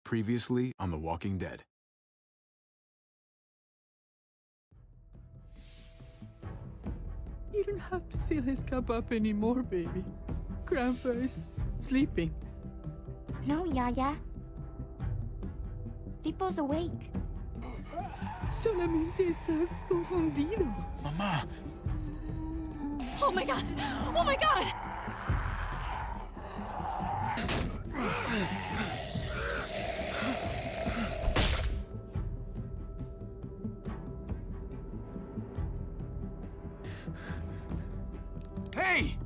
Previously on The Walking Dead. You don't have to fill his cup up anymore, baby. Grandpa is sleeping. No, Yaya. Pipo's awake. Solamente está confundido. Mamá! Oh my god! Oh my god! Hey!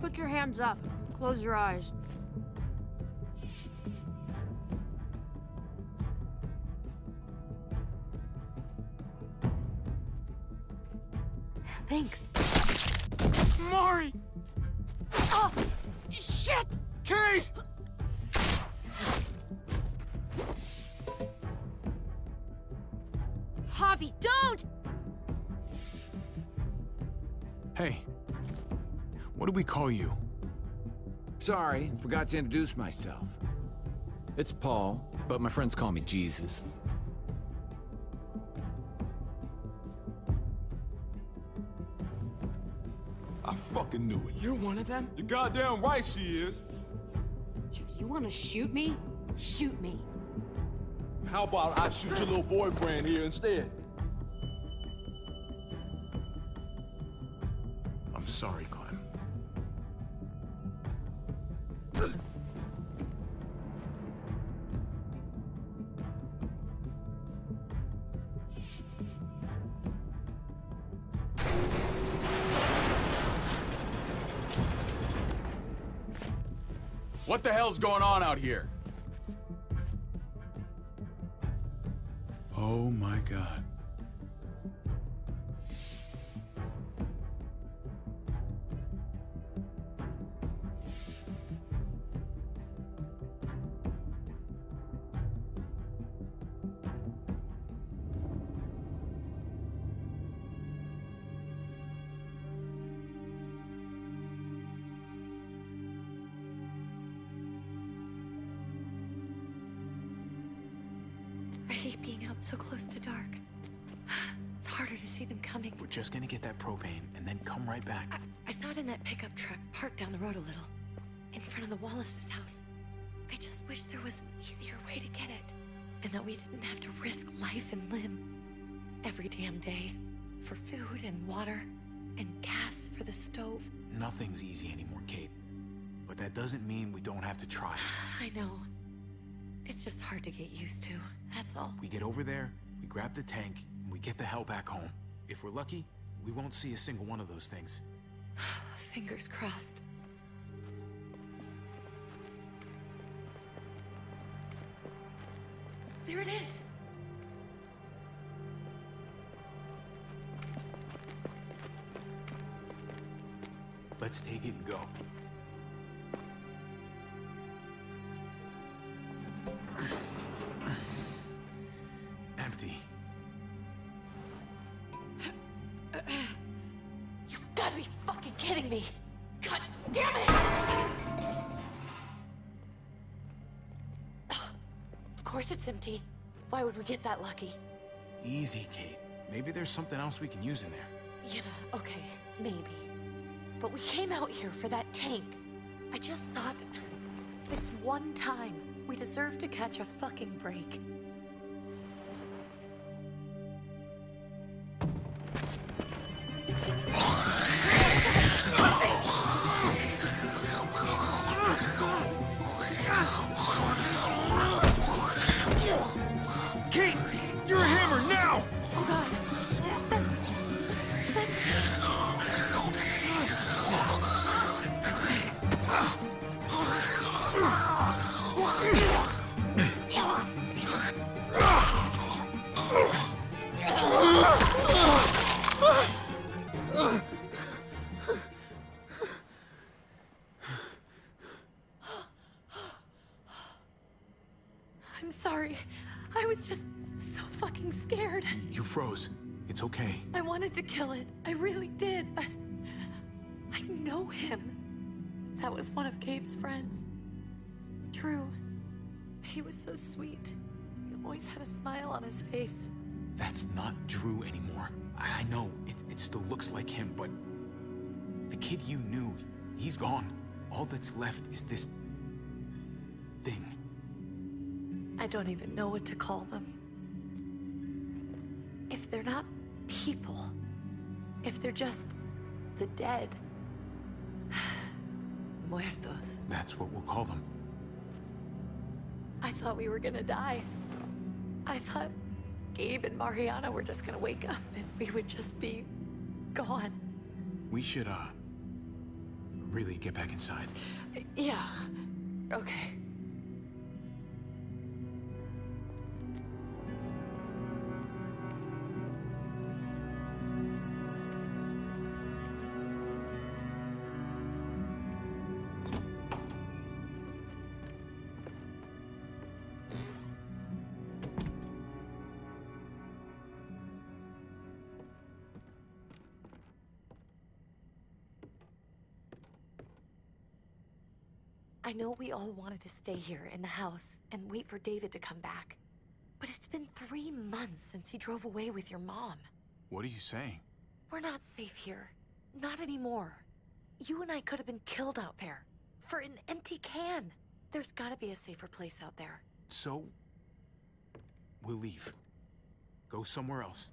Put your hands up. Close your eyes. Thanks. Mari! Oh! Shit! Kate! Javi, don't! Hey. What do we call you? Sorry, forgot to introduce myself. It's Paul, but my friends call me Jesus. I fucking knew it. You're one of them? You're goddamn right she is. If you want to shoot me, shoot me. How about I shoot your little boyfriend here instead? I'm sorry, Clem. What the hell's going on out here? Oh my God. I hate being out so close to dark. It's harder to see them coming. We're just gonna get that propane and then come right back. I saw it in that pickup truck parked down the road a little, in front of the Wallace's house. I just wish there was an easier way to get it, and that we didn't have to risk life and limb every damn day for food and water and gas for the stove. Nothing's easy anymore, Kate. But that doesn't mean we don't have to try. I know. It's just hard to get used to, that's all. We get over there, we grab the tank, and we get the hell back home. If we're lucky, we won't see a single one of those things. Fingers crossed. There it is! Let's take it and go. Empty. You've gotta be fucking kidding me! God damn it! Of course it's empty. Why would we get that lucky? Easy, Kate. Maybe there's something else we can use in there. Yeah, okay, maybe. But we came out here for that tank. I just thought, this one time, we deserve to catch a fucking break. Kate, you're a hammer now! Oh god, that's... I'm sorry. I was just so fucking scared. You froze. It's okay. I wanted to kill it. I really did, but I know him. That was one of Gabe's friends. Drew. He was so sweet. He always had a smile on his face. That's not Drew anymore. I know, it still looks like him, but the kid you knew, he's gone. All that's left is this thing. I don't even know what to call them. If they're not people, if they're just the dead, muertos. That's what we'll call them. I thought we were gonna die. I thought Gabe and Mariana were just gonna wake up and we would just be gone. We should, really get back inside. Yeah. Okay. I know we all wanted to stay here in the house and wait for David to come back. But it's been 3 months since he drove away with your mom. What are you saying? We're not safe here. Not anymore. You and I could have been killed out there. For an empty can. There's gotta be a safer place out there. So, we'll leave. Go somewhere else.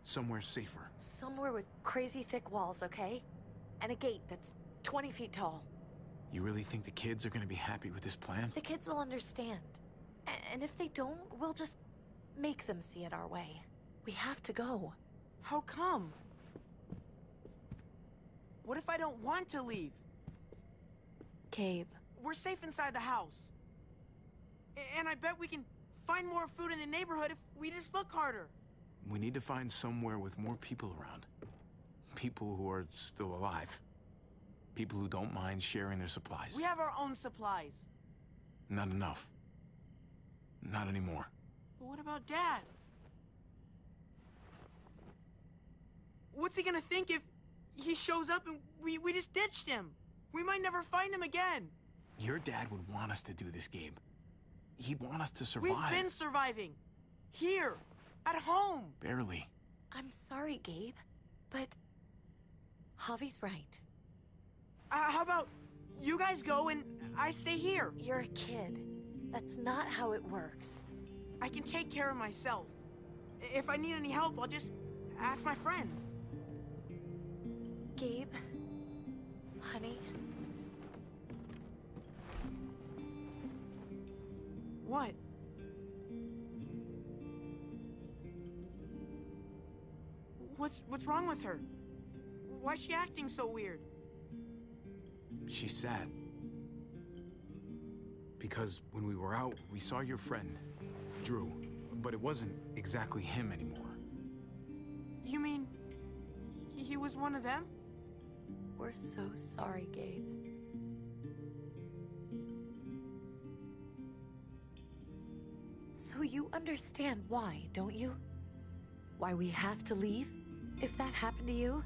Somewhere safer. Somewhere with crazy thick walls, okay? And a gate that's 20 feet tall. You really think the kids are gonna be happy with this plan? The kids will understand. And if they don't, we'll just make them see it our way. We have to go. How come? What if I don't want to leave? Gabe. We're safe inside the house. And I bet we can find more food in the neighborhood if we just look harder. We need to find somewhere with more people around. People who are still alive. People who don't mind sharing their supplies. We have our own supplies. Not enough. Not anymore. But what about Dad? What's he gonna think if he shows up and we just ditched him? We might never find him again. Your dad would want us to do this, Gabe. He'd want us to survive. We've been surviving. Here. At home. Barely. I'm sorry, Gabe, but Javi's right. How about you guys go and I stay here? You're a kid. That's not how it works. I can take care of myself. If I need any help, I'll just ask my friends. Gabe, honey. What? What's wrong with her? Why's she acting so weird? She's sad. Because when we were out, we saw your friend, Drew, but it wasn't exactly him anymore. You mean he was one of them? We're so sorry, Gabe. So you understand why, don't you? Why we have to leave? If that happened to you,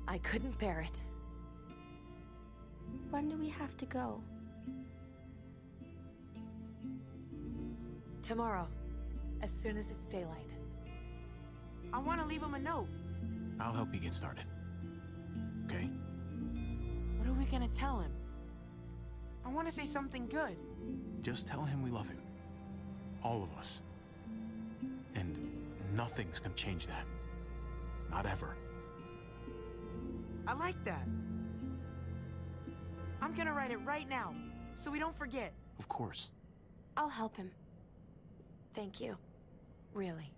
I couldn't bear it. When do we have to go? Tomorrow, as soon as it's daylight. I want to leave him a note. I'll help you get started. Okay? What are we gonna tell him? I want to say something good. Just tell him we love him. All of us. And nothing's gonna change that. Not ever. I like that. I'm gonna write it right now, so we don't forget. Of course. I'll help him. Thank you. Really.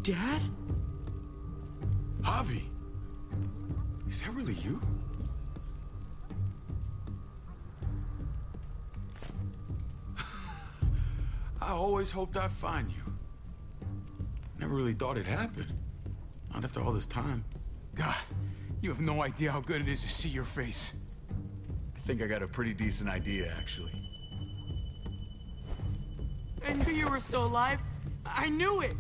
Dad? Javi! Is that really you? I always hoped I'd find you. Never really thought it'd happen. Not after all this time. God, you have no idea how good it is to see your face. I think I got a pretty decent idea, actually. I knew you were still alive. I knew it.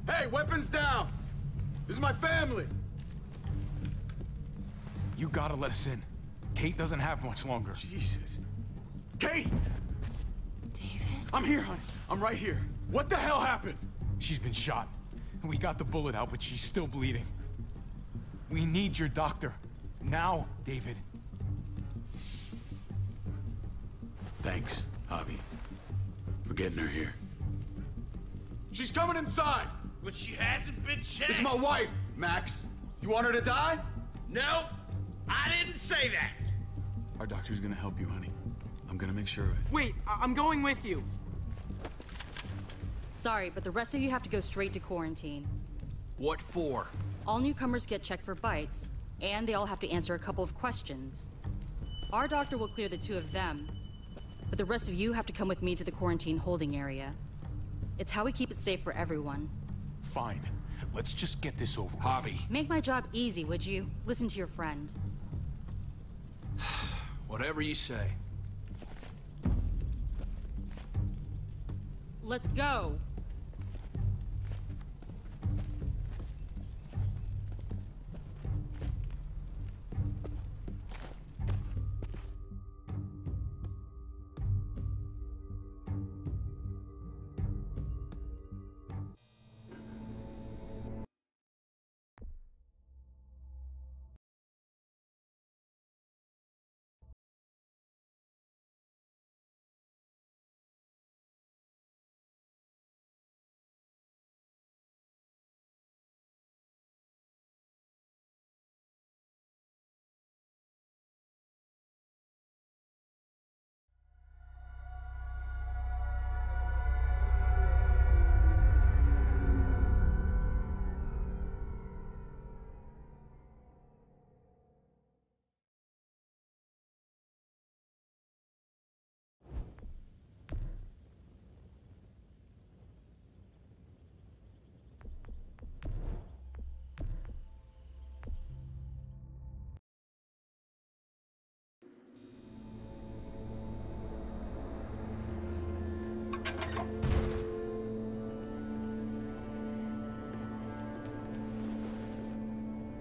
Hey, weapons down! This is my family! You gotta let us in. Kate doesn't have much longer. Jesus. Kate! David? I'm here, honey. I'm right here. What the hell happened? She's been shot. We got the bullet out, but she's still bleeding. We need your doctor. Now, David. Thanks, Javi, for getting her here. She's coming inside! But she hasn't been checked. This is my wife, Max. You want her to die? No, I didn't say that. Our doctor's gonna help you, honey. I'm gonna make sure of it. Wait, I'm going with you. Sorry, but the rest of you have to go straight to quarantine. What for? All newcomers get checked for bites, and they all have to answer a couple of questions. Our doctor will clear the two of them, but the rest of you have to come with me to the quarantine holding area. It's how we keep it safe for everyone. Fine. Let's just get this over with. Javi. Make my job easy, would you? Listen to your friend. Whatever you say. Let's go!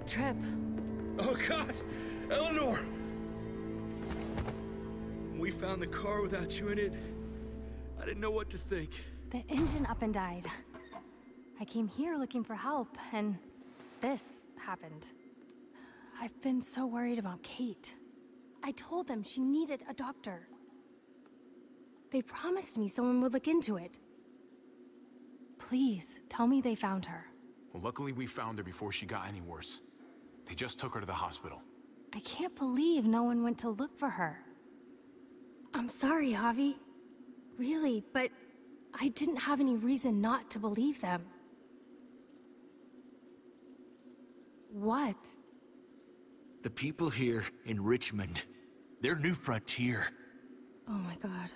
Trip. Oh God, Eleanor! We found the car without you in it. I didn't know what to think. The engine up and died. I came here looking for help, and this happened. I've been so worried about Kate. I told them she needed a doctor. They promised me someone would look into it. Please, tell me they found her. Well, luckily we found her before she got any worse. They just took her to the hospital. I can't believe no one went to look for her. I'm sorry, Javi. Really, but I didn't have any reason not to believe them. What? The people here in Richmond, they're New Frontier. Oh my God.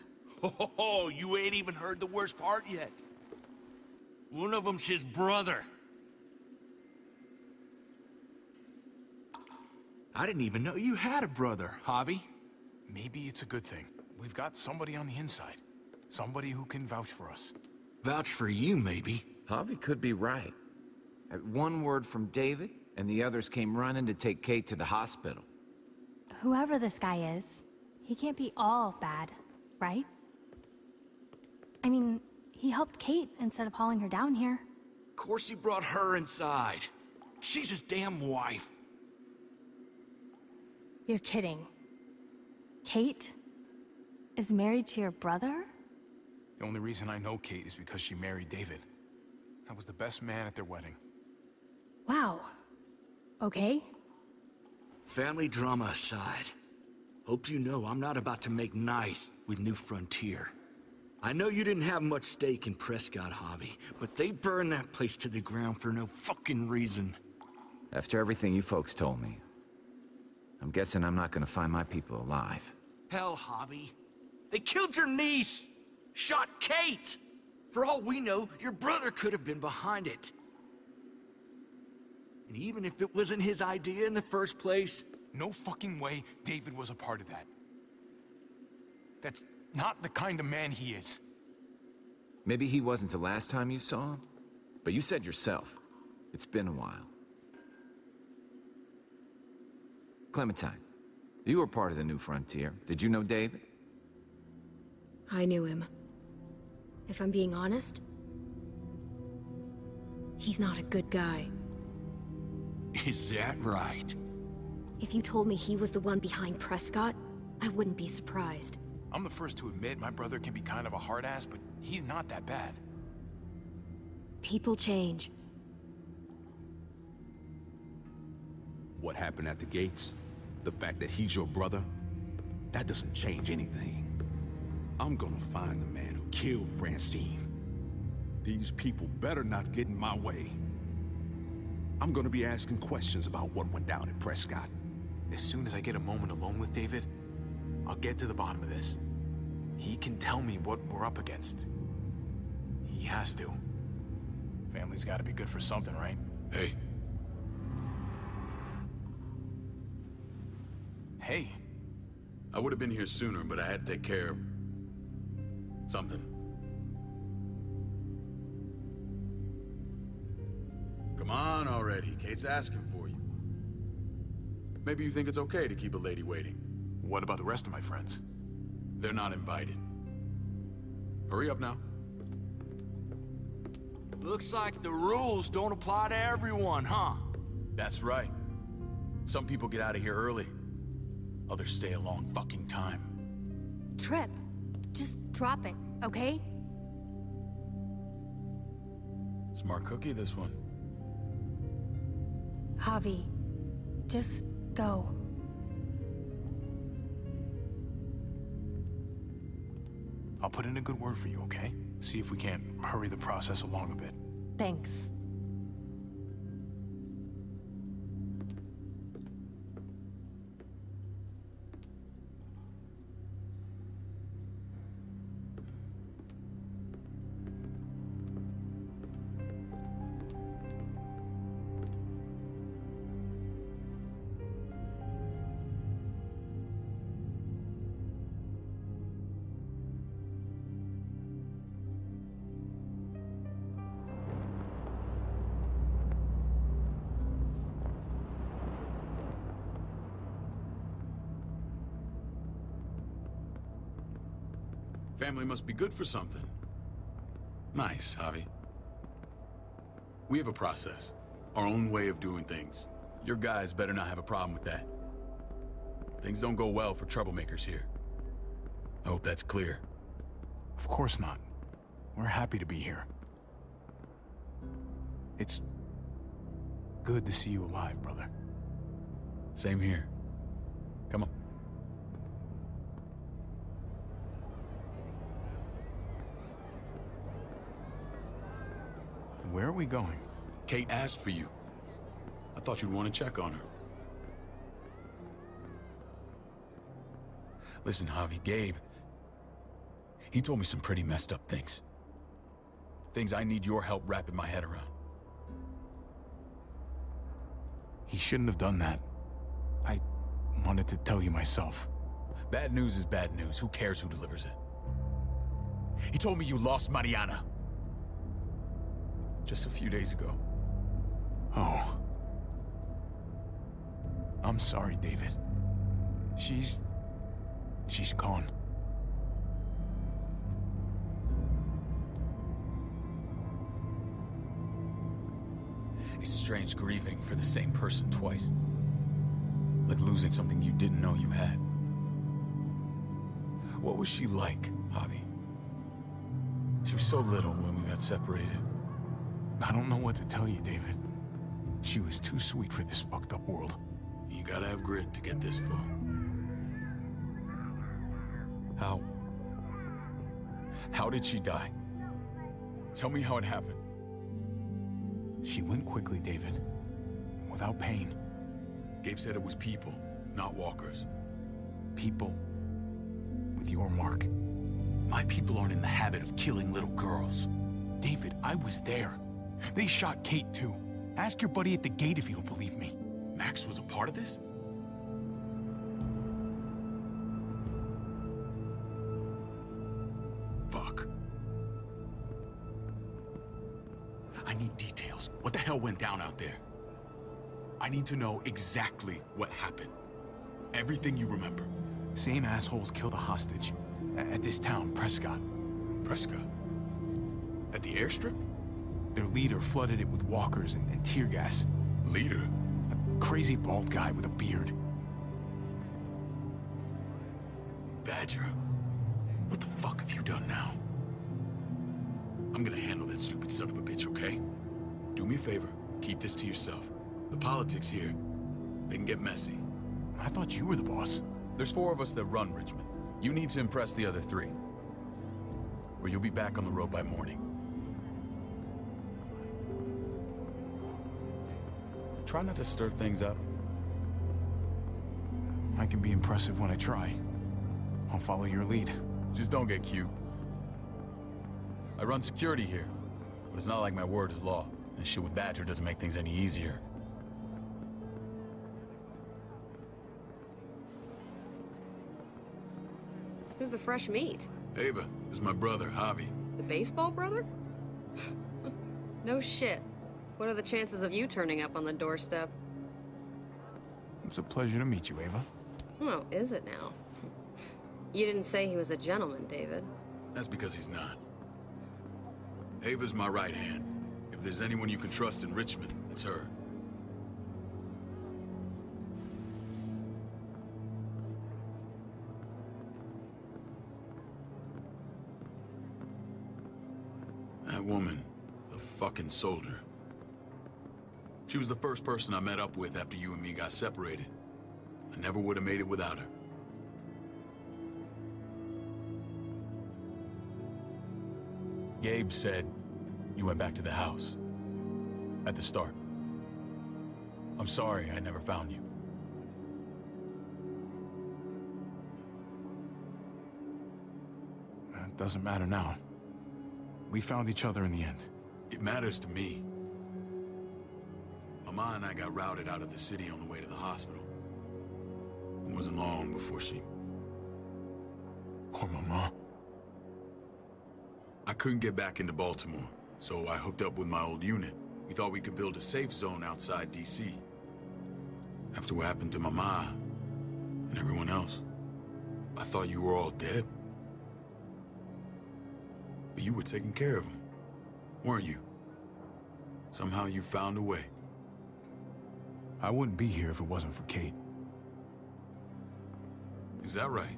Oh, you ain't even heard the worst part yet. One of them's his brother. I didn't even know you had a brother, Javi. Maybe it's a good thing. We've got somebody on the inside. Somebody who can vouch for us. Vouch for you, maybe. Javi could be right. One word from David, and the others came running to take Kate to the hospital. Whoever this guy is, he can't be all bad, right? I mean, he helped Kate instead of hauling her down here. Of course he brought her inside. She's his damn wife. You're kidding. Kate is married to your brother? The only reason I know Kate is because she married David. I was the best man at their wedding. Wow. Okay. Family drama aside, hope you know I'm not about to make nice with New Frontier. I know you didn't have much stake in Prescott, Javi, but they burned that place to the ground for no fucking reason. After everything you folks told me, I'm guessing I'm not gonna find my people alive. Hell, Javi. They killed your niece! Shot Kate! For all we know, your brother could have been behind it. And even if it wasn't his idea in the first place... No fucking way David was a part of that. That's not the kind of man he is. Maybe he wasn't the last time you saw him, but you said yourself, it's been a while. Clementine, you were part of the New Frontier. Did you know David? I knew him. If I'm being honest, he's not a good guy. Is that right? If you told me he was the one behind Prescott, I wouldn't be surprised. I'm the first to admit my brother can be kind of a hard ass, but he's not that bad. People change. What happened at the gates? The fact that he's your brother? That doesn't change anything. I'm gonna find the man who killed Francine. These people better not get in my way. I'm gonna be asking questions about what went down at Prescott. As soon as I get a moment alone with David, I'll get to the bottom of this. He can tell me what we're up against. He has to. Family's gotta be good for something, right? Hey. Hey. I would have been here sooner, but I had to take care of... something. Come on already. Kate's asking for you. Maybe you think it's okay to keep a lady waiting. What about the rest of my friends? They're not invited. Hurry up now. Looks like the rules don't apply to everyone, huh? That's right. Some people get out of here early. Others stay a long fucking time. Trip, just drop it, okay? Smart cookie, this one. Javi, just go. I'll put in a good word for you, okay? See if we can't hurry the process along a bit. Thanks. Family must be good for something. Nice, Javi. We have a process. Our own way of doing things. Your guys better not have a problem with that. Things don't go well for troublemakers here. I hope that's clear. Of course not. We're happy to be here. It's good to see you alive, brother. Same here. Come on. Where are we going? Kate asked for you. I thought you'd want to check on her. Listen, Javi, Gabe... he told me some pretty messed up things. Things I need your help wrapping my head around. He shouldn't have done that. I wanted to tell you myself. Bad news is bad news. Who cares who delivers it? He told me you lost Mariana. Just a few days ago. Oh. I'm sorry, David. She's gone. It's strange grieving for the same person twice. Like losing something you didn't know you had. What was she like, Javi? She was so little when we got separated. I don't know what to tell you, David. She was too sweet for this fucked up world. You gotta have grit to get this far. How did she die? Tell me how it happened. She went quickly, David. Without pain. Gabe said it was people, not walkers. People. With your mark. My people aren't in the habit of killing little girls. David, I was there. They shot Kate, too. Ask your buddy at the gate if you don't believe me. Max was a part of this? Fuck. I need details. What the hell went down out there? I need to know exactly what happened. Everything you remember. Same assholes killed a hostage. At this town, Prescott. Prescott? At the airstrip? Their leader flooded it with walkers and tear gas. Leader? A crazy bald guy with a beard. Badger? What the fuck have you done now? I'm gonna handle that stupid son of a bitch, okay? Do me a favor, keep this to yourself. The politics here, they can get messy. I thought you were the boss. There's 4 of us that run Richmond. You need to impress the other 3. Or you'll be back on the road by morning. Try not to stir things up. I can be impressive when I try. I'll follow your lead. Just don't get cute. I run security here, but it's not like my word is law. And shit with Badger doesn't make things any easier. Who's the fresh meat? Ava, this is my brother, Javi. The baseball brother? No shit. What are the chances of you turning up on the doorstep? It's a pleasure to meet you, Ava. Oh, is it now? You didn't say he was a gentleman, David. That's because he's not. Ava's my right hand. If there's anyone you can trust in Richmond, it's her. That woman, the fucking soldier. She was the first person I met up with after you and me got separated. I never would have made it without her. Gabe said you went back to the house. At the start. I'm sorry I never found you. It doesn't matter now. We found each other in the end. It matters to me. Mama and I got routed out of the city on the way to the hospital. It wasn't long before she... Poor Mama. I couldn't get back into Baltimore, so I hooked up with my old unit. We thought we could build a safe zone outside D.C. After what happened to Mama and everyone else, I thought you were all dead. But you were taking care of them, weren't you? Somehow you found a way. I wouldn't be here if it wasn't for Kate. Is that right?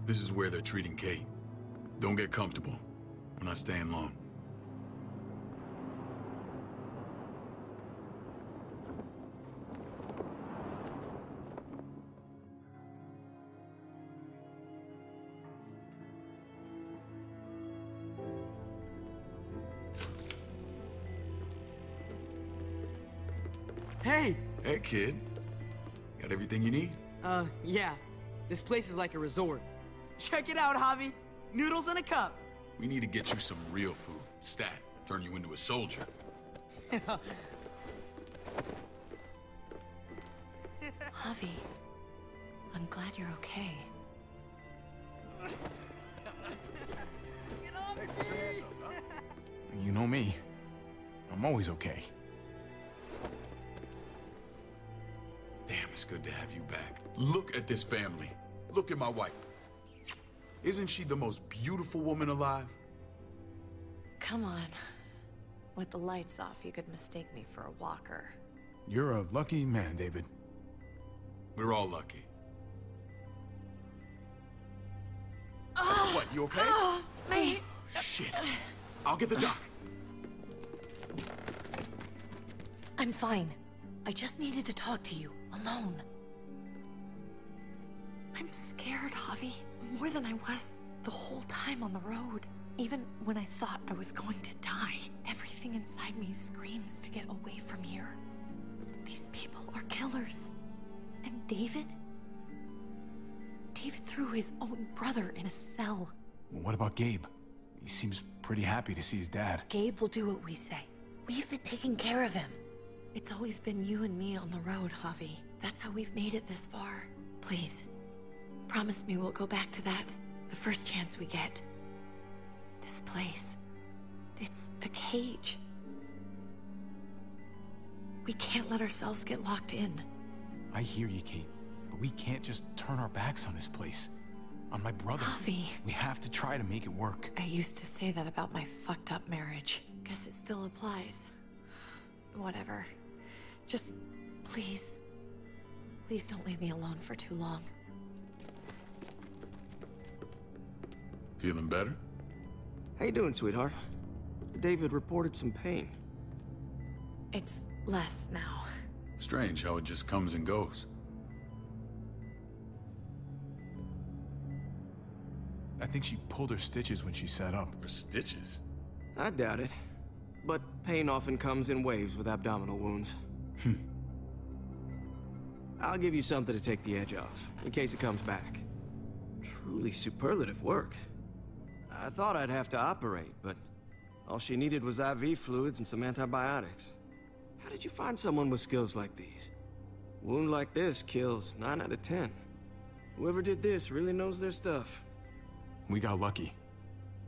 This is where they're treating Kate. Don't get comfortable. We're not staying long. Hey! Hey, kid. Got everything you need? Yeah. This place is like a resort. Check it out, Javi. Noodles in a cup. We need to get you some real food. Stat, turn you into a soldier. Javi, I'm glad you're okay. Get off me! You know me. I'm always okay. Damn, it's good to have you back. Look at this family. Look at my wife. Isn't she the most beautiful woman alive? Come on. With the lights off, you could mistake me for a walker. You're a lucky man, David. We're all lucky. What, you okay? My... Shit. I'll get the doc. I'm fine. I just needed to talk to you, alone. I'm scared, Javi, more than I was the whole time on the road. Even when I thought I was going to die, everything inside me screams to get away from here. These people are killers. And David? David threw his own brother in a cell. What about Gabe? He seems pretty happy to see his dad. Gabe will do what we say. We've been taking care of him. It's always been you and me on the road, Javi. That's how we've made it this far. Please, promise me we'll go back to that the first chance we get. This place, it's a cage. We can't let ourselves get locked in. I hear you, Kate, but we can't just turn our backs on this place. On my brother. Javi. We have to try to make it work. I used to say that about my fucked up marriage. Guess it still applies. Whatever. Just, please. Please don't leave me alone for too long. Feeling better? How you doing, sweetheart? David reported some pain. It's less now. Strange how it just comes and goes. I think she pulled her stitches when she sat up. Her stitches? I doubt it. But pain often comes in waves with abdominal wounds. I'll give you something to take the edge off, in case it comes back. Truly superlative work. I thought I'd have to operate, but all she needed was IV fluids and some antibiotics. How did you find someone with skills like these? A wound like this kills 9 out of 10. Whoever did this really knows their stuff. We got lucky.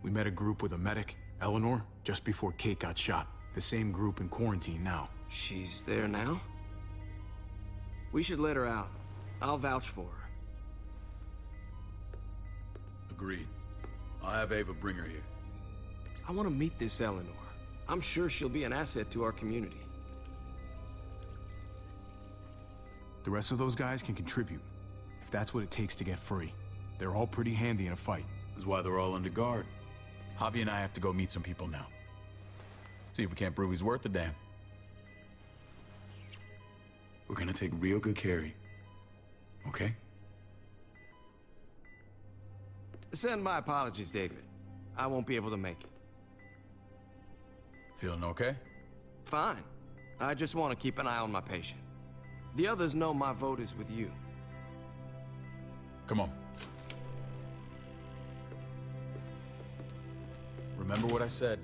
We met a group with a medic, Eleanor, just before Kate got shot. The same group in quarantine now. She's there now? We should let her out. I'll vouch for her. Agreed. I'll have Ava bring her here. I want to meet this Eleanor. I'm sure she'll be an asset to our community. The rest of those guys can contribute, if that's what it takes to get free. They're all pretty handy in a fight. That's why they're all under guard. Javi and I have to go meet some people now. See if we can't prove he's worth the damn. We're gonna take real good care of you. Okay? Send my apologies, David. I won't be able to make it. Feeling okay? Fine. I just want to keep an eye on my patient. The others know my vote is with you. Come on. Remember what I said.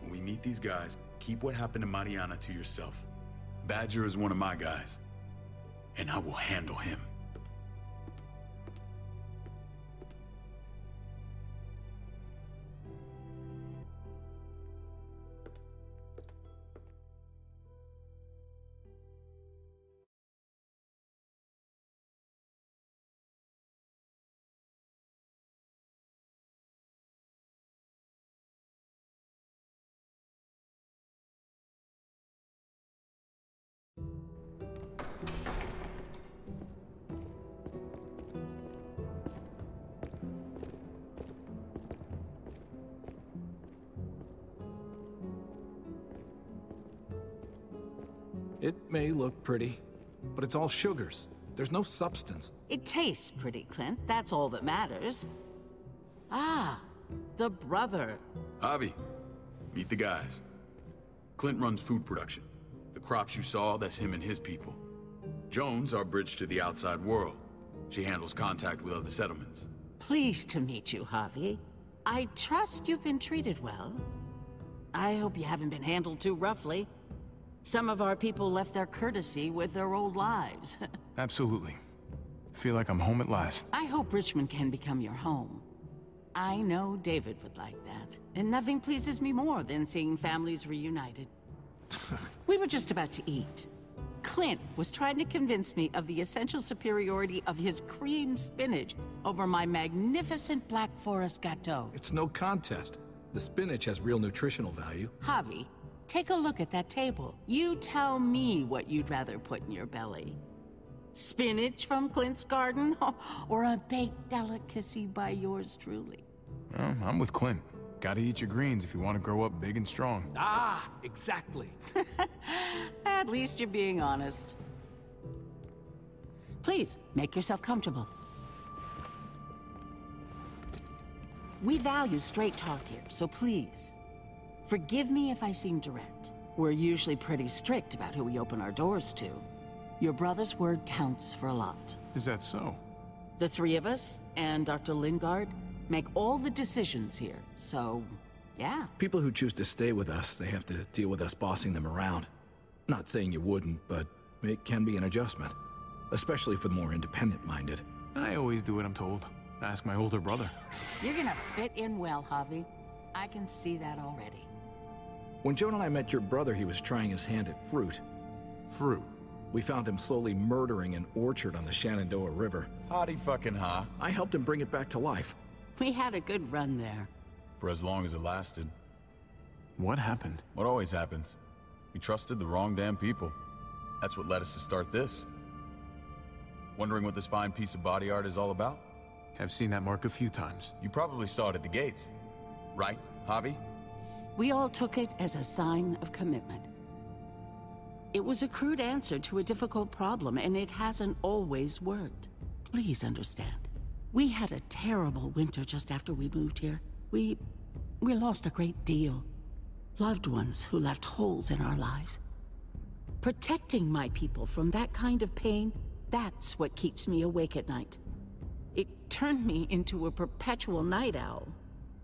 When we meet these guys, keep what happened to Mariana to yourself. Badger is one of my guys, and I will handle him. It may look pretty, but it's all sugars. There's no substance. It tastes pretty, Clint. That's all that matters. Ah, the brother. Javi, meet the guys. Clint runs food production. The crops you saw, that's him and his people. Jones, our bridge to the outside world. She handles contact with other settlements. Pleased to meet you, Javi. I trust you've been treated well. I hope you haven't been handled too roughly. Some of our people left their courtesy with their old lives. Absolutely. Feel like I'm home at last. I hope Richmond can become your home. I know David would like that. And nothing pleases me more than seeing families reunited. We were just about to eat. Clint was trying to convince me of the essential superiority of his cream spinach over my magnificent Black Forest gâteau. It's no contest. The spinach has real nutritional value. Javi, take a look at that table. You tell me what you'd rather put in your belly. Spinach from Clint's garden, or a baked delicacy by yours truly? I'm with Clint. Gotta eat your greens if you want to grow up big and strong. Ah, exactly. At least you're being honest. Please, make yourself comfortable. We value straight talk here, so please, forgive me if I seem direct. We're usually pretty strict about who we open our doors to. Your brother's word counts for a lot. Is that so? The three of us, and Dr. Lingard, make all the decisions here, so, yeah. People who choose to stay with us, they have to deal with us bossing them around. Not saying you wouldn't, but it can be an adjustment. Especially for the more independent-minded. I always do what I'm told. Ask my older brother. You're gonna fit in well, Javi. I can see that already. When Joan and I met your brother, he was trying his hand at fruit. Fruit? We found him slowly murdering an orchard on the Shenandoah River. Howdy fucking ha. I helped him bring it back to life. We had a good run there. For as long as it lasted. What happened? What always happens. We trusted the wrong damn people. That's what led us to start this. Wondering what this fine piece of body art is all about? I've seen that mark a few times. You probably saw it at the gates. Right, Javi? We all took it as a sign of commitment. It was a crude answer to a difficult problem, and it hasn't always worked. Please understand. We had a terrible winter just after we moved here. We lost a great deal. Loved ones who left holes in our lives. Protecting my people from that kind of pain, that's what keeps me awake at night. It turned me into a perpetual night owl.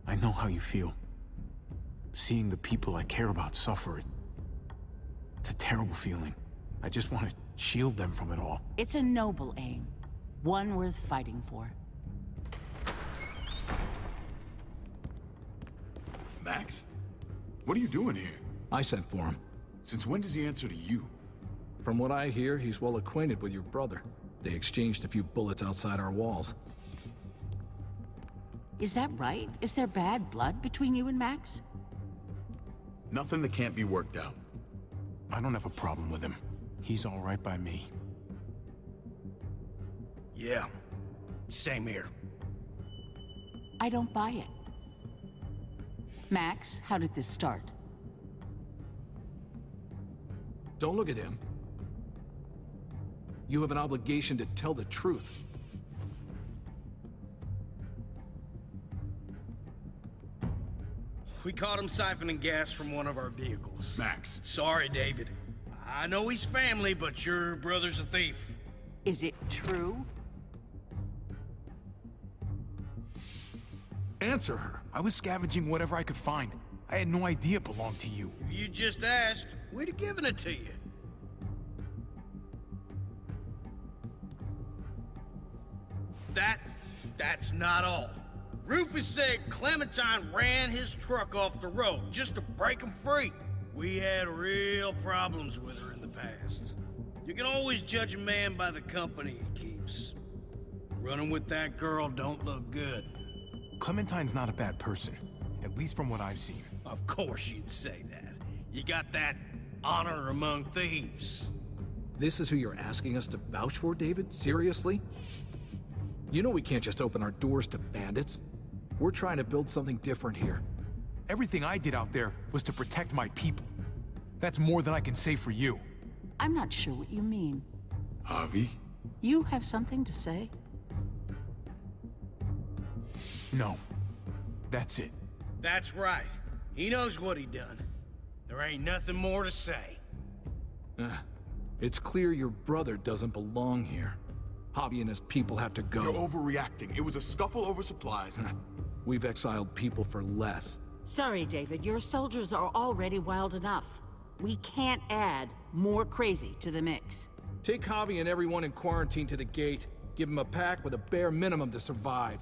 I know how you feel. Seeing the people I care about suffer, it's a terrible feeling. I just want to shield them from it all. It's a noble aim. One worth fighting for. Max? What are you doing here? I sent for him. Since when does he answer to you? From what I hear, he's well acquainted with your brother. They exchanged a few bullets outside our walls. Is that right? Is there bad blood between you and Max? Nothing that can't be worked out. I don't have a problem with him. He's all right by me. Yeah, same here. I don't buy it. Max, how did this start? Don't look at him. You have an obligation to tell the truth. We caught him siphoning gas from one of our vehicles. Max. Sorry, David. I know he's family, but your brother's a thief. Is it true? Answer her. I was scavenging whatever I could find. I had no idea it belonged to you. If you just asked, we'd have given it to you. That's not all. Rufus said Clementine ran his truck off the road just to break him free. We had real problems with her in the past. You can always judge a man by the company he keeps. Running with that girl don't look good. Clementine's not a bad person, at least from what I've seen. Of course you'd say that. You got that honor among thieves. This is who you're asking us to vouch for, David? Seriously? You know we can't just open our doors to bandits. We're trying to build something different here. Everything I did out there was to protect my people. That's more than I can say for you. I'm not sure what you mean. Javi? You have something to say? No. That's it. That's right. He knows what he done. There ain't nothing more to say. It's clear your brother doesn't belong here. Javi and his people have to go. You're overreacting. It was a scuffle over supplies. We've exiled people for less. Sorry, David. Your soldiers are already wild enough. We can't add more crazy to the mix. Take Javi and everyone in quarantine to the gate. Give them a pack with a bare minimum to survive.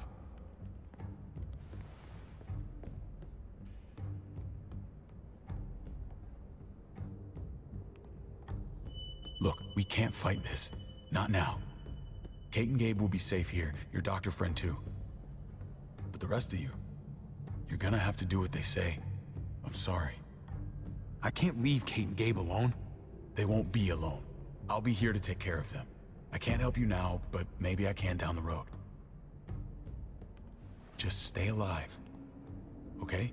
Look, we can't fight this. Not now. Kate and Gabe will be safe here, your doctor friend too. But the rest of you, you're gonna have to do what they say. I'm sorry. I can't leave Kate and Gabe alone. They won't be alone. I'll be here to take care of them. I can't help you now, but maybe I can down the road. Just stay alive, okay?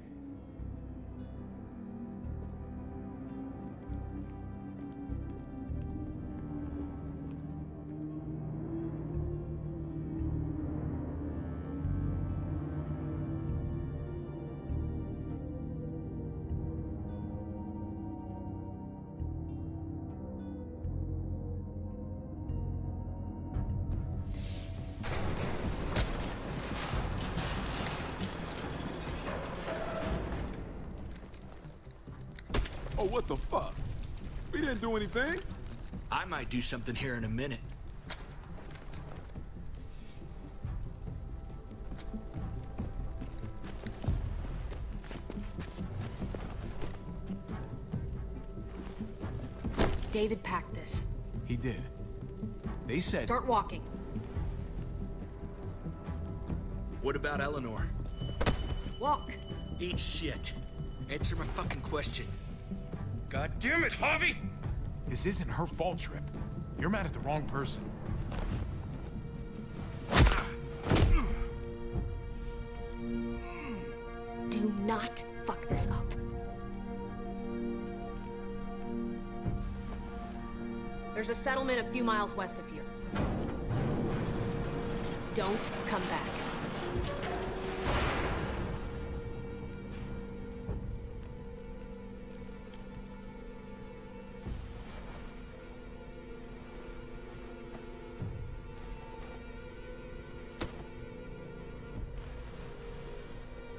Oh, what the fuck? We didn't do anything. I might do something here in a minute. David packed this. He did. They said... Start walking. What about Eleanor? Walk. Eat shit. Answer my fucking question. God damn it, Harvey! This isn't her fault, Trip. You're mad at the wrong person. Do not fuck this up. There's a settlement a few miles west of here. Don't come back.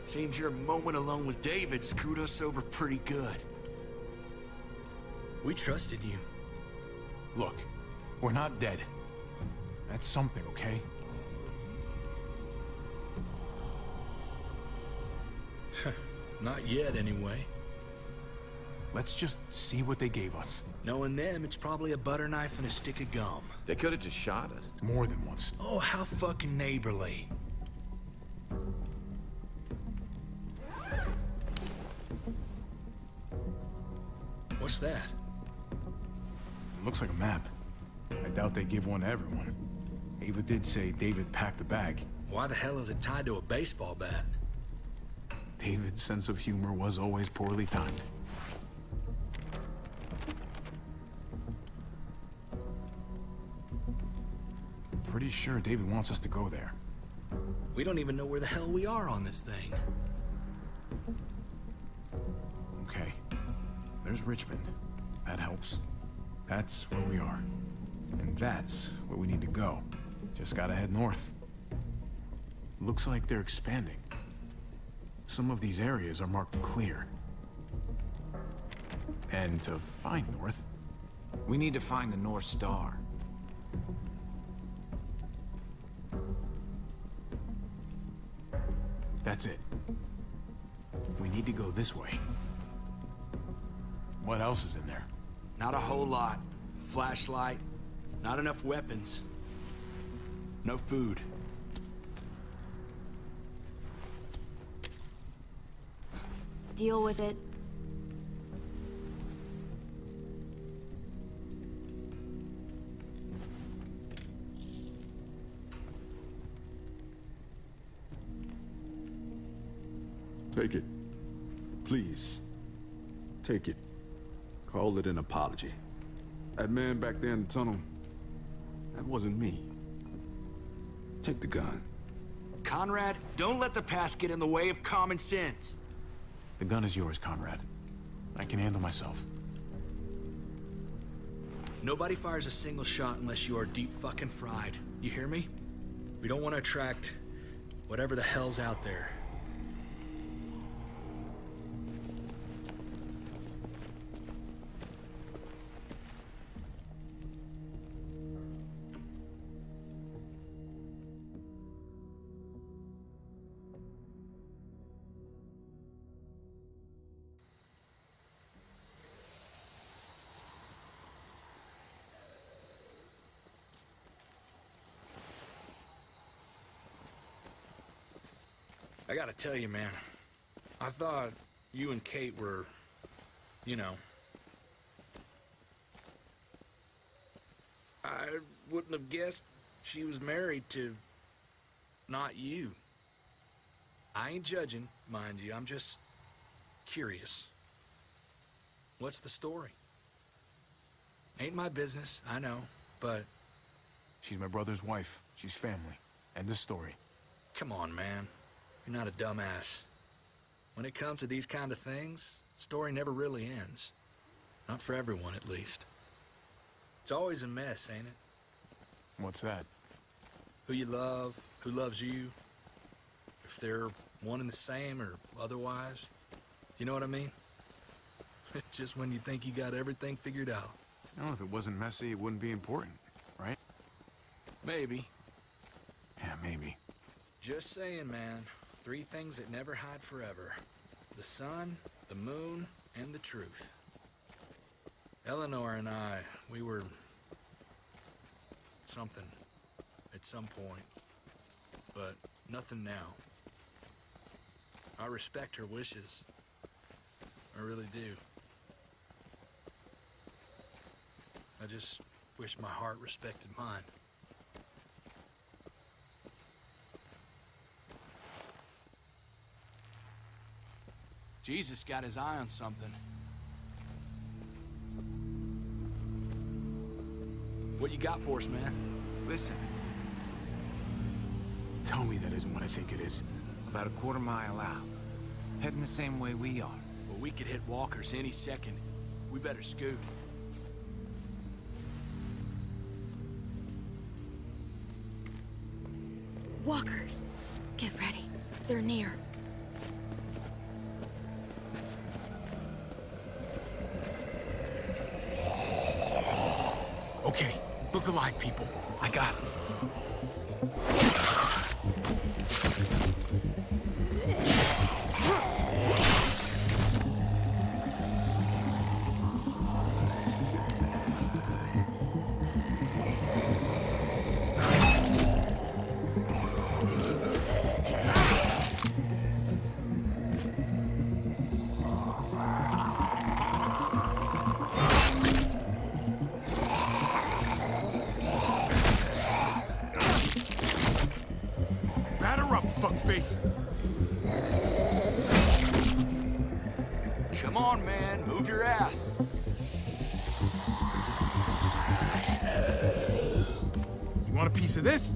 Seems your moment alone with David screwed us over pretty good. We trusted you. Look, we're not dead. That's something, okay? Not yet, anyway. Let's just see what they gave us. Knowing them, it's probably a butter knife and a stick of gum. They could have just shot us. More than once. Oh, how fucking neighborly. What's that? It looks like a map. I doubt they give one to everyone. Ava did say David packed the bag. Why the hell is it tied to a baseball bat? David's sense of humor was always poorly timed. Pretty sure David wants us to go there. We don't even know where the hell we are on this thing. Okay. There's Richmond. That helps. That's where we are. And that's where we need to go. Just gotta head north. Looks like they're expanding. Some of these areas are marked clear. And to find north... We need to find the North Star. That's it. We need to go this way. What else is in there? Not a whole lot. Flashlight. Not enough weapons. No food. Deal with it. Take it. Please. Take it. Call it an apology. That man back there in the tunnel, that wasn't me. Take the gun. Conrad, don't let the past get in the way of common sense. The gun is yours, Conrad. I can handle myself. Nobody fires a single shot unless you are deep fucking fried. You hear me? We don't want to attract whatever the hell's out there. I gotta tell you, man, I thought you and Kate were, you know... I wouldn't have guessed she was married to not you. I ain't judging, mind you, I'm just curious. What's the story? Ain't my business, I know, but... She's my brother's wife. She's family. End of story. Come on, man. You're not a dumbass. When it comes to these kind of things, the story never really ends. Not for everyone, at least. It's always a mess, ain't it? What's that? Who you love, who loves you, if they're one and the same or otherwise. You know what I mean? Just when you think you got everything figured out. Well, if it wasn't messy, it wouldn't be important, right? Maybe. Yeah, maybe. Just saying, man. 3 things that never hide forever. The sun, the moon, and the truth. Eleanor and I, we were... something. At some point. But nothing now. I respect her wishes. I really do. I just wish my heart respected mine. Jesus got his eye on something. What you got for us, man? Listen. Tell me that isn't what I think it is. About a quarter mile out. Heading the same way we are. Well, we could hit walkers any second. We better scoot. Walkers! Get ready. They're near. Okay, look alive, people. I got it. Fuckface. Come on, man. Move your ass. You want a piece of this?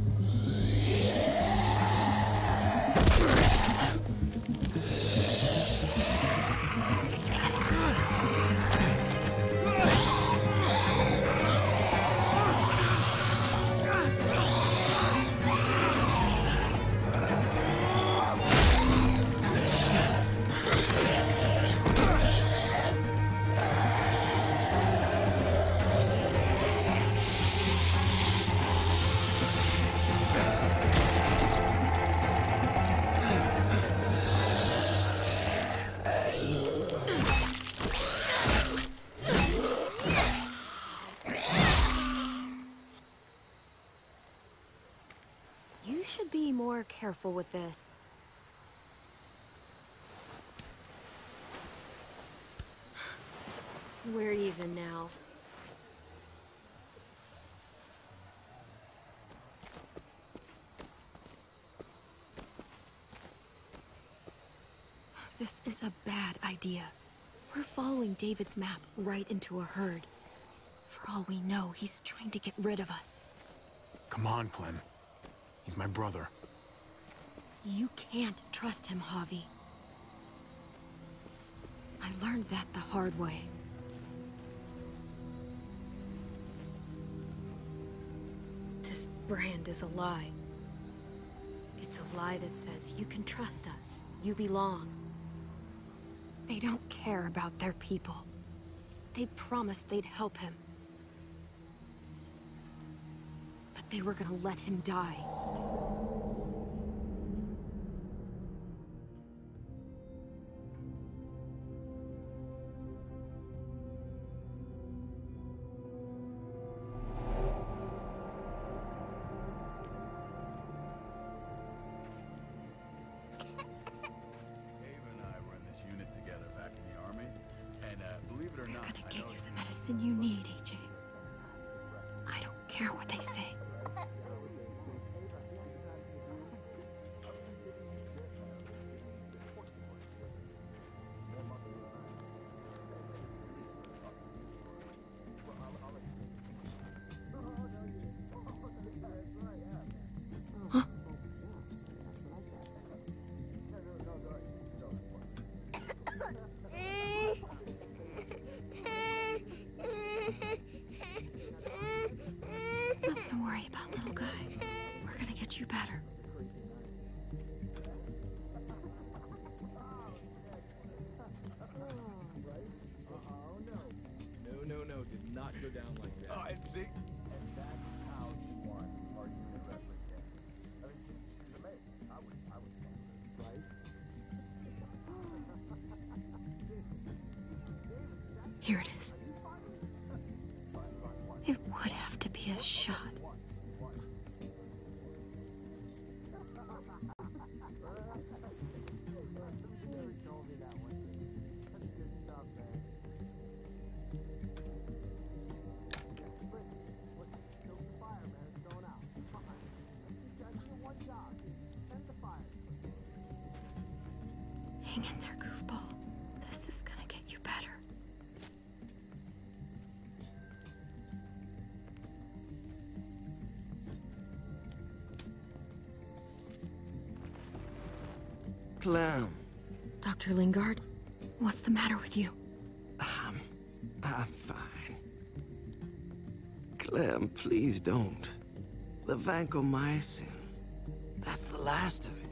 You should be more careful with this. We're even now. This is a bad idea. We're following David's map right into a herd. For all we know, he's trying to get rid of us. Come on, Clem. He's my brother. You can't trust him, Javi. I learned that the hard way. This brand is a lie. It's a lie that says you can trust us, you belong. They don't care about their people. They promised they'd help him. But they were gonna let him die. You need, AJ. I don't care what they say. Huh? Nothing to worry not go down like that. Oh, and see? And that's how she won our human wrestling game. I mean, she's amazing. I would right? Here it is. It would have to be a shot. Hang in there, goofball. This is gonna get you better. Clem. Dr. Lingard, what's the matter with you? I'm fine. Clem, please don't. The vancomycin. That's the last of it.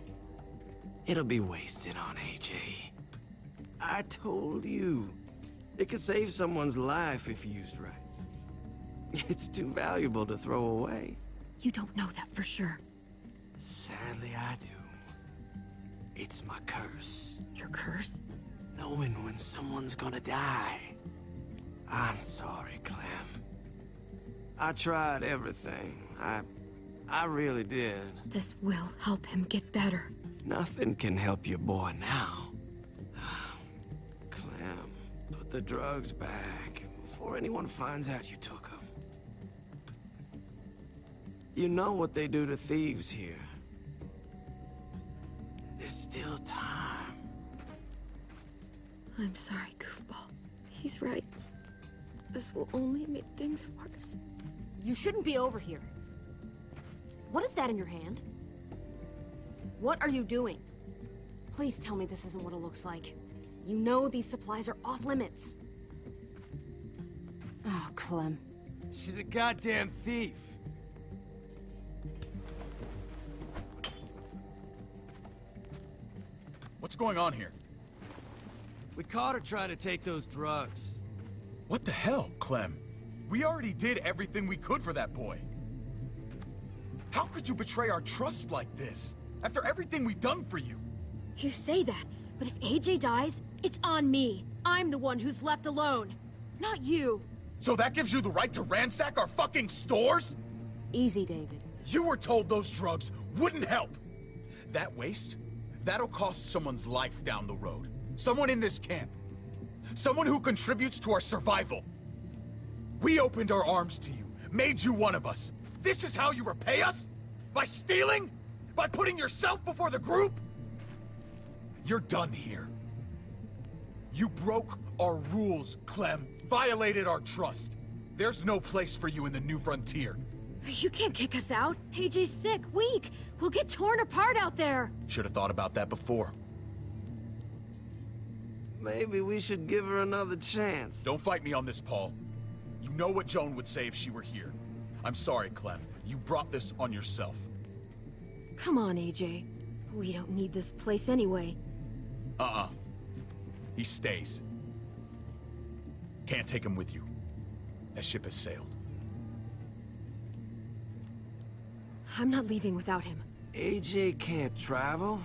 It'll be wasted on AJ. I told you. It could save someone's life if used right. It's too valuable to throw away. You don't know that for sure. Sadly, I do. It's my curse. Your curse? Knowing when someone's gonna die. I'm sorry, Clem. I tried everything. I really did. This will help him get better. Nothing can help your boy now. Clem, put the drugs back before anyone finds out you took them. You know what they do to thieves here. There's still time. I'm sorry, goofball. He's right. This will only make things worse. You shouldn't be over here. What is that in your hand? What are you doing? Please tell me this isn't what it looks like. You know these supplies are off limits. Oh, Clem. She's a goddamn thief. What's going on here? We caught her trying to take those drugs. What the hell, Clem? We already did everything we could for that boy. How could you betray our trust like this? After everything we've done for you? You say that, but if AJ dies, it's on me. I'm the one who's left alone, not you. So that gives you the right to ransack our fucking stores? Easy, David. You were told those drugs wouldn't help. That waste, that'll cost someone's life down the road. Someone in this camp. Someone who contributes to our survival. We opened our arms to you, made you one of us. This is how you repay us? By stealing? By putting yourself before the group? You're done here. You broke our rules, Clem. Violated our trust. There's no place for you in the New Frontier. You can't kick us out. AJ's sick, weak. We'll get torn apart out there. Should have thought about that before. Maybe we should give her another chance. Don't fight me on this, Paul. You know what Joan would say if she were here. I'm sorry, Clem. You brought this on yourself. Come on, AJ. We don't need this place anyway. He stays. Can't take him with you. That ship has sailed. I'm not leaving without him. AJ can't travel.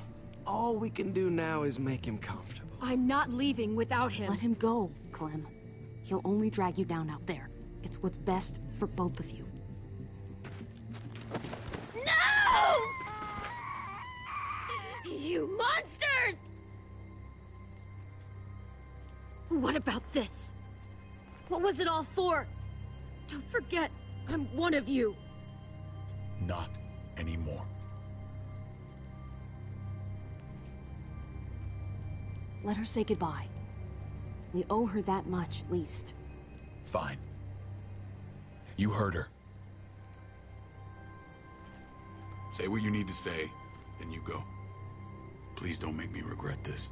All we can do now is make him comfortable. I'm not leaving without him. Let him go, Clem. He'll only drag you down out there. It's what's best for both of you. No! You monsters! What about this? What was it all for? Don't forget, I'm one of you. Not anymore. Let her say goodbye. We owe her that much, at least. Fine. You heard her. Say what you need to say, then you go. Please don't make me regret this.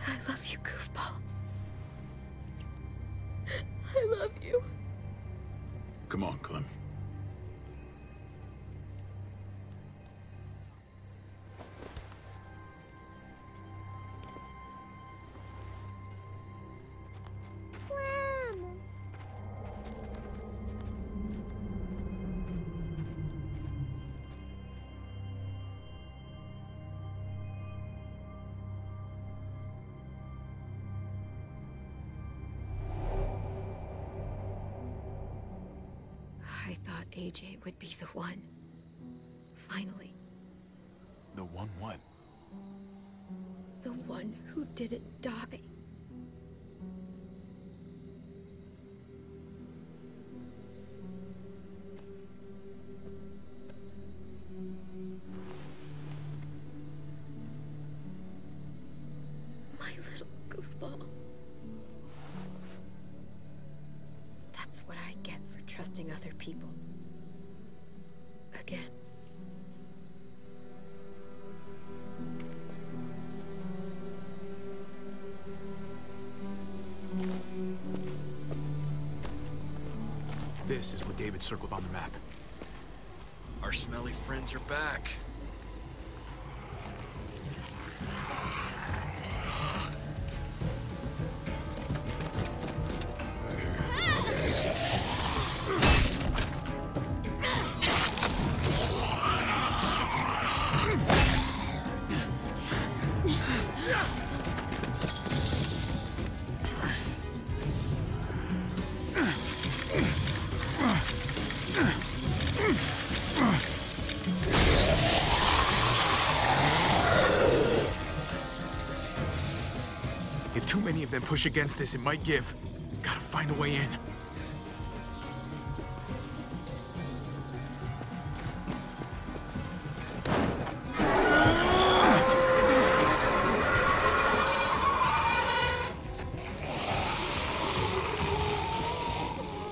I love you, goofball. I love you. Come on, Clem. I thought AJ would be the one. Finally. The one what? The one who didn't die. My little goofball. That's what I get for trusting other people. Again. This is what David circled on the map. Our smelly friends are back. If too many of them push against this, it might give. Gotta find a way in.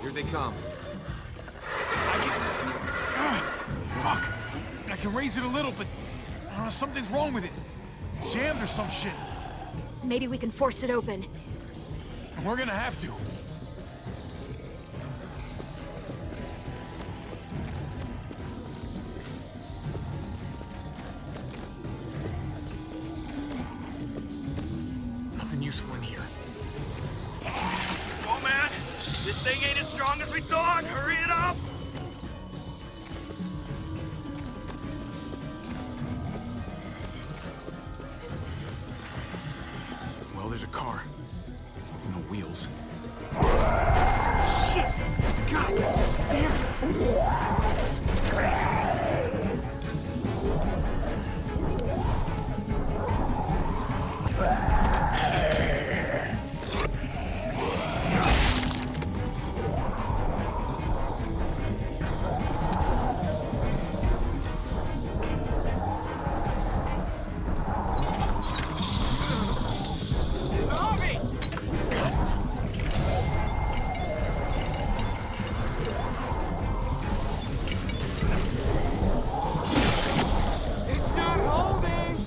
Here they come. Fuck! I can raise it a little, but I don't know, something's wrong with it. Jammed or some shit. Maybe we can force it open. We're gonna have to. Nothing useful in here. Oh man, this thing ain't as strong as we thought. Hurry it up! Well, there's a car. No wheels. Shit! God damn It's not holding!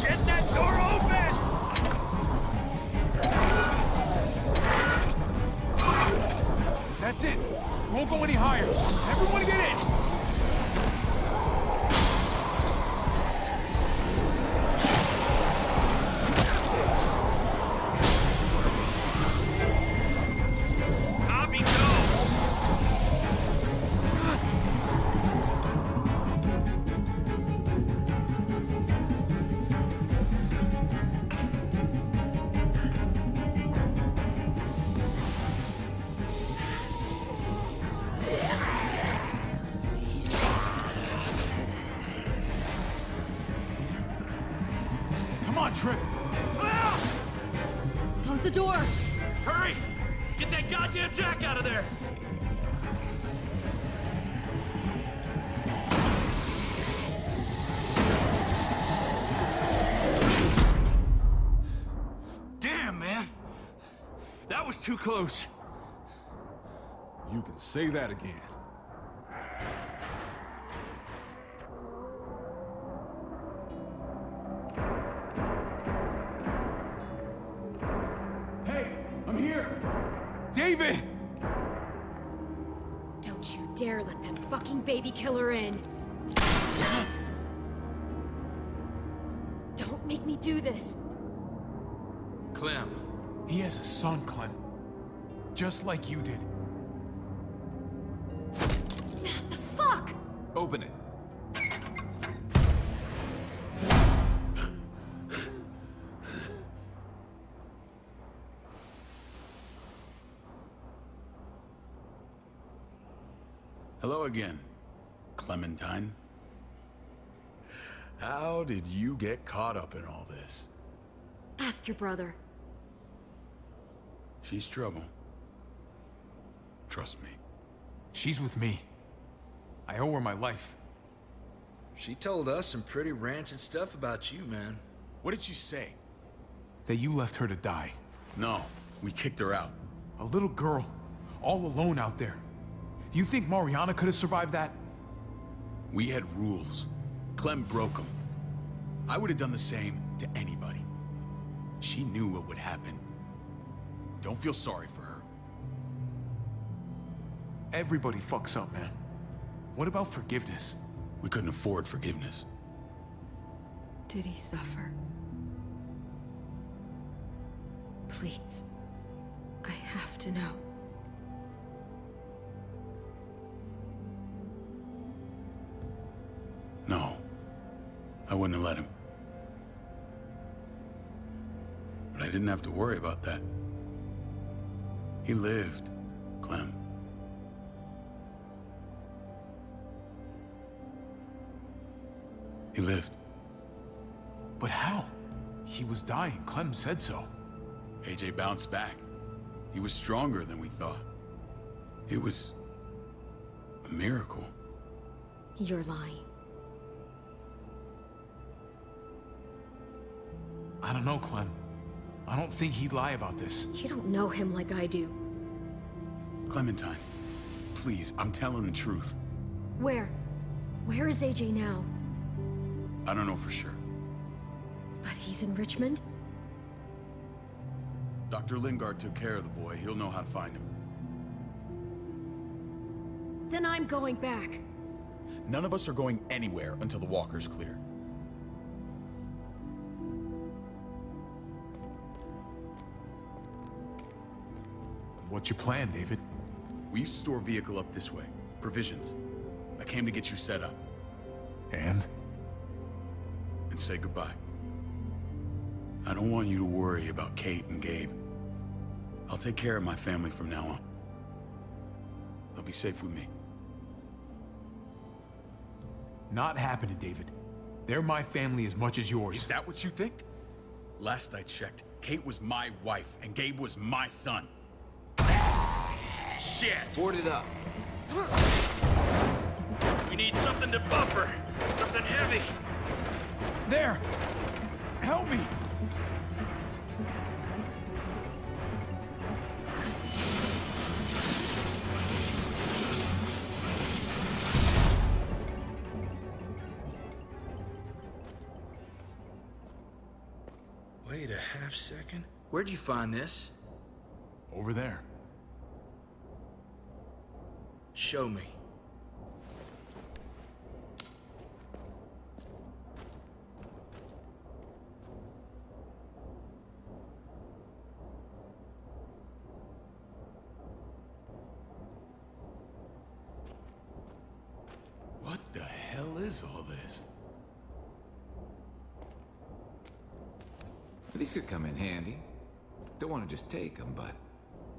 Get that door open! That's it. Won't go any higher. Everyone get in! Copy, go! Come on, Trip. Close the door! Hurry! Get that goddamn jack out of there! Damn, man! That was too close. You can say that again. Hey, I'm here! David! Don't you dare let that fucking baby killer in. Don't make me do this. Clem. He has a son, Clem. Just like you did. The fuck? Open it. Hello again, Clementine. How did you get caught up in all this? Ask your brother. She's trouble. Trust me. She's with me. I owe her my life. She told us some pretty rancid stuff about you, man. What did she say? That you left her to die. No, we kicked her out. A little girl, all alone out there. Do you think Mariana could have survived that? We had rules. Clem broke them. I would have done the same to anybody. She knew what would happen. Don't feel sorry for her. Everybody fucks up, man. What about forgiveness? We couldn't afford forgiveness. Did he suffer? Please. I have to know. No. I wouldn't have let him. But I didn't have to worry about that. He lived, Clem. He lived. But how? He was dying. Clem said so. AJ bounced back. He was stronger than we thought. It was a miracle. You're lying. I don't know, Clem. I don't think he'd lie about this. You don't know him like I do. Clementine, please, I'm telling the truth. Where? Where is AJ now? I don't know for sure. But he's in Richmond? Dr. Lingard took care of the boy. He'll know how to find him. Then I'm going back. None of us are going anywhere until the walker's clear. What's your plan, David? We used to store a vehicle up this way. Provisions. I came to get you set up. And say goodbye. I don't want you to worry about Kate and Gabe. I'll take care of my family from now on. They'll be safe with me. Not happening, David. They're my family as much as yours. Is that what you think? Last I checked, Kate was my wife and Gabe was my son. Shit! Board it up. We need something to buffer. Something heavy. There! Help me! Wait a half second. Where'd you find this? Over there. Show me. What the hell is all this? These could come in handy. Don't want to just take them, but...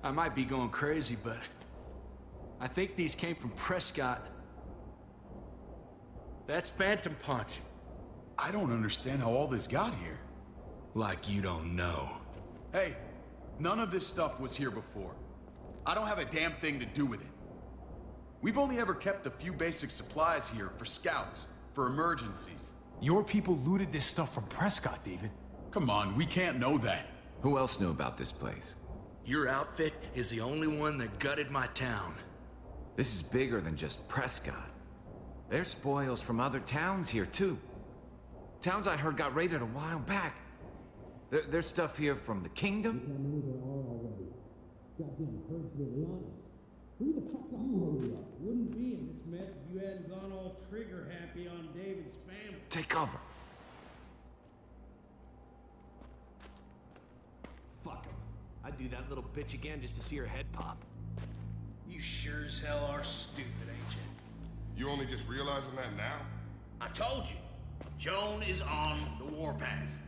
I might be going crazy, but... I think these came from Prescott. That's Phantom Punch. I don't understand how all this got here. Like you don't know. Hey, none of this stuff was here before. I don't have a damn thing to do with it. We've only ever kept a few basic supplies here for scouts, for emergencies. Your people looted this stuff from Prescott, David. Come on, we can't know that. Who else knew about this place? Your outfit is the only one that gutted my town. This is bigger than just Prescott. There's spoils from other towns here, too. Towns I heard got raided a while back. There's stuff here from the Kingdom. Goddamn herd's really honest. Who the fuck are you, hurry up? Wouldn't be in this mess if you hadn't gone all trigger happy on David's family. Take cover. Fuck him. I'd do that little bitch again just to see her head pop. You sure as hell are stupid, ain't you? You only just realizing that now? I told you. Joan is on the warpath.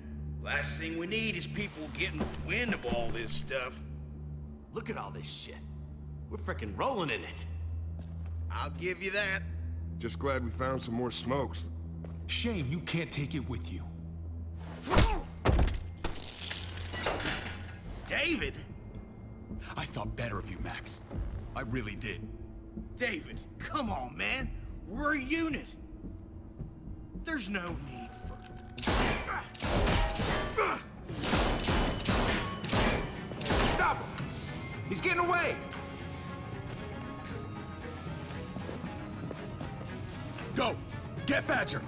Last thing we need is people getting wind of all this stuff. Look at all this shit. We're frickin' rolling in it. I'll give you that. Just glad we found some more smokes. Shame you can't take it with you. David? I thought better of you, Max. I really did. David, come on, man. We're a unit. There's no need for... Stop him! He's getting away! Go! Get Badger!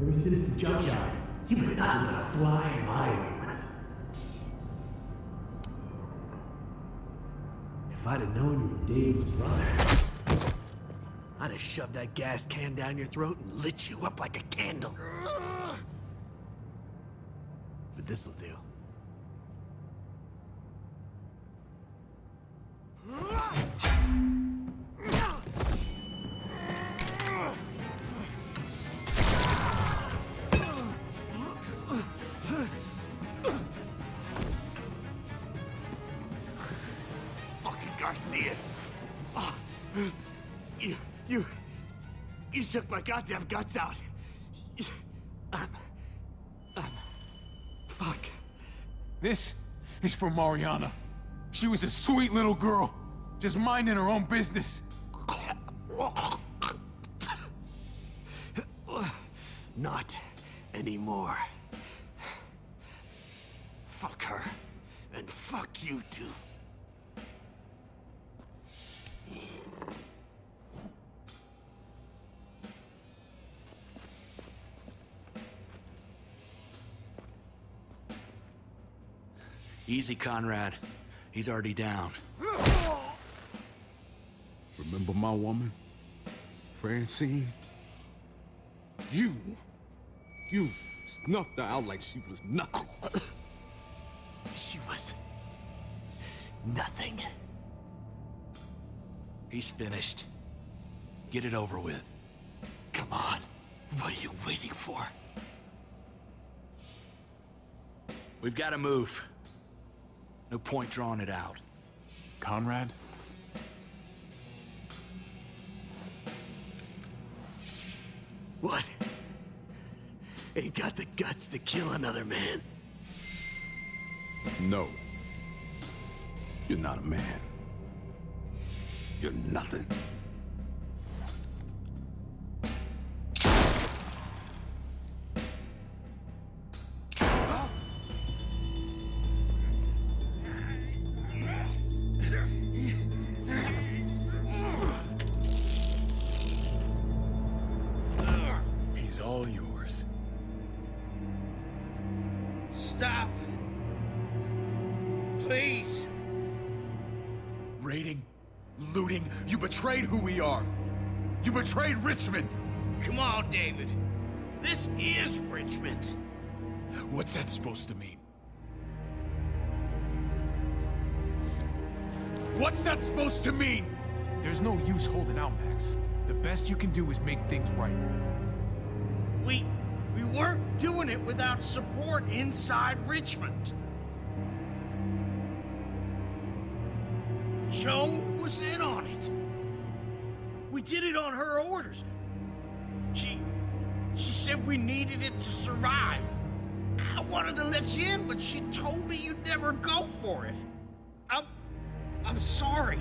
Ever since the junkyard, you've been nothing but a fly in my ointment. If I'd have known you were David's brother, I'd have shoved that gas can down your throat and lit you up like a candle. But this'll do. Garcias. Oh, you shook my goddamn guts out. Fuck. This is for Mariana. She was a sweet little girl, just minding her own business. Not anymore. Fuck her, and fuck you too. Easy, Conrad. He's already down. Remember my woman? Francine? You snuffed her out like she was nothing. She was nothing. He's finished. Get it over with. Come on. What are you waiting for? We've got to move. No point drawing it out. Conrad? What? Ain't got the guts to kill another man? No. You're not a man. You're nothing. He's all yours. Stop. Please. Raiding, looting, you betrayed who we are. You betrayed Richmond. Come on, David. This is Richmond. What's that supposed to mean? What's that supposed to mean? There's no use holding out, Max. The best you can do is make things right. We weren't doing it without support inside Richmond. Joan was in on it. We did it on her orders. She said we needed it to survive. I wanted to let you in, but she told me you'd never go for it. I'm sorry.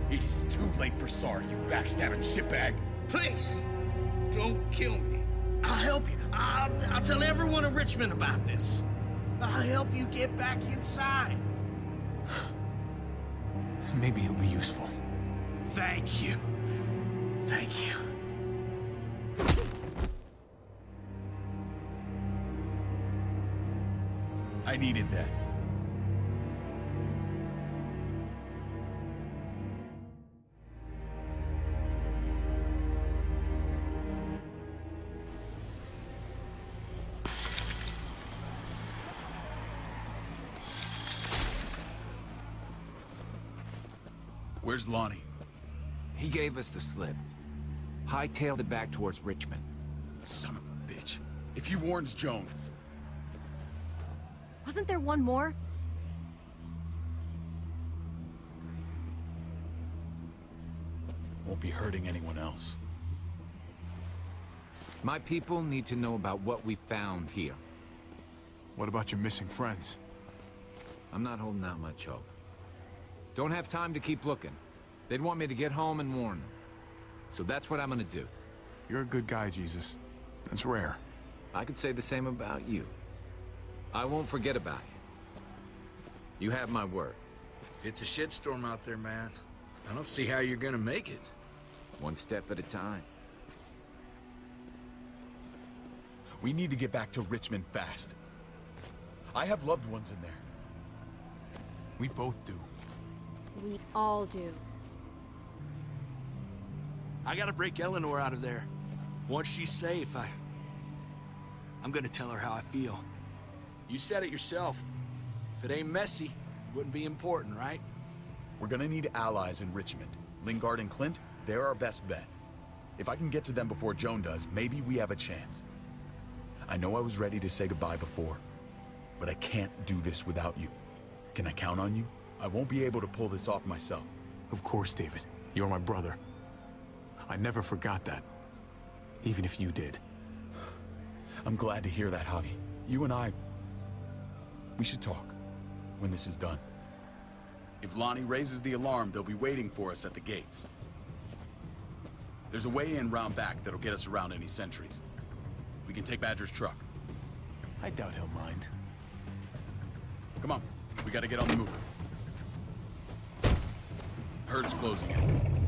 It is too late for sorry, you backstabbing shitbag. Please, don't kill me. I'll help you. I'll tell everyone in Richmond about this. I'll help you get back inside. Maybe he'll be useful. Thank you. Thank you. I needed that. Where's Lonnie? He gave us the slip. Hightailed it back towards Richmond. Son of a bitch. If he warns Joan... Wasn't there one more? Won't be hurting anyone else. My people need to know about what we found here. What about your missing friends? I'm not holding out much hope. Don't have time to keep looking. They'd want me to get home and warn them. So that's what I'm gonna do. You're a good guy, Jesus. That's rare. I could say the same about you. I won't forget about you. You have my word. It's a shitstorm out there, man. I don't see how you're gonna make it. One step at a time. We need to get back to Richmond fast. I have loved ones in there. We both do. We all do. I gotta break Eleanor out of there. Once she's safe, I'm gonna tell her how I feel. You said it yourself. If it ain't messy, it wouldn't be important, right? We're gonna need allies in Richmond. Lingard and Clint, they're our best bet. If I can get to them before Joan does, maybe we have a chance. I know I was ready to say goodbye before, but I can't do this without you. Can I count on you? I won't be able to pull this off myself. Of course, David. You're my brother. I never forgot that. Even if you did. I'm glad to hear that, Javi. You and I... we should talk when this is done. If Lonnie raises the alarm, they'll be waiting for us at the gates. There's a way in round back that'll get us around any sentries. We can take Badger's truck. I doubt he'll mind. Come on, we gotta get on the move. Herd's closing in.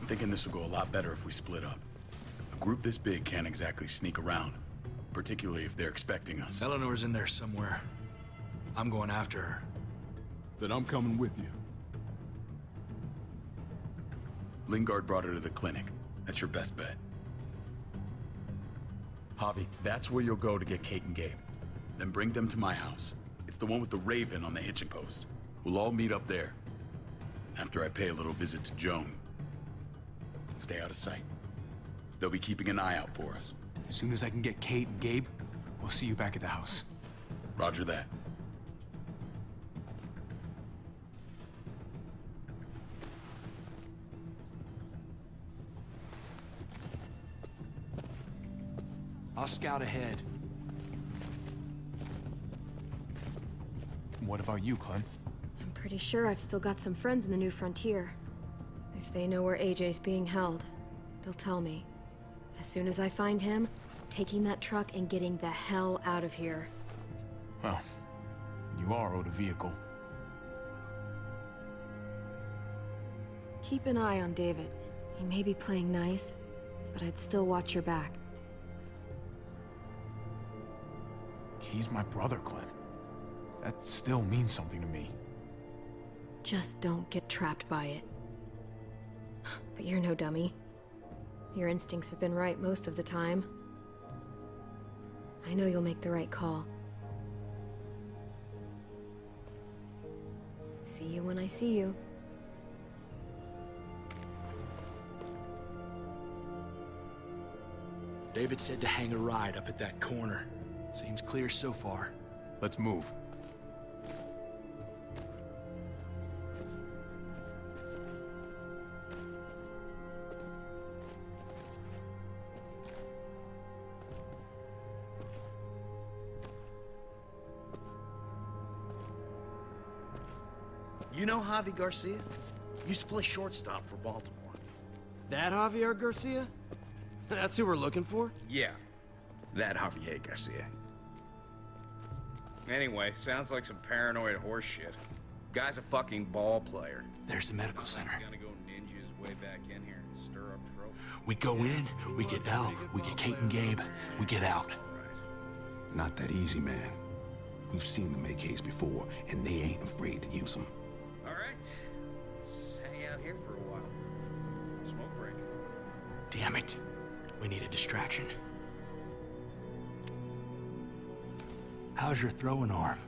I'm thinking this will go a lot better if we split up. A group this big can't exactly sneak around, particularly if they're expecting us. Eleanor's in there somewhere. I'm going after her. Then I'm coming with you. Lingard brought her to the clinic. That's your best bet. Javi, that's where you'll go to get Kate and Gabe. Then bring them to my house. It's the one with the raven on the hitching post. We'll all meet up there. After I pay a little visit to Joan. Stay out of sight. They'll be keeping an eye out for us. As soon as I can get Kate and Gabe, we'll see you back at the house. Roger that. I'll scout ahead. What about you, Clem? I'm pretty sure I've still got some friends in the New Frontier. If they know where AJ's being held, they'll tell me. As soon as I find him, taking that truck and getting the hell out of here. Well, you are owed a vehicle. Keep an eye on David. He may be playing nice, but I'd still watch your back. He's my brother, Clem. That still means something to me. Just don't get trapped by it. But you're no dummy. Your instincts have been right most of the time. I know you'll make the right call. See you when I see you. David said to hang a ride up at that corner. Seems clear so far. Let's move. You know Javi Garcia? Used to play shortstop for Baltimore. That Javier Garcia? That's who we're looking for? Yeah, that Javier Garcia. Anyway, sounds like some paranoid horse shit. Guy's a fucking ball player. There's the medical center. He's gonna go ninja his way back in here and stir up trouble. We go in, we get Elle, we get Kate and Gabe, we get out. Not that easy, man. We've seen them AKs before, and they ain't afraid to use them. All right, let's hang out here for a while. Smoke break. Damn it. We need a distraction. How's your throwing arm?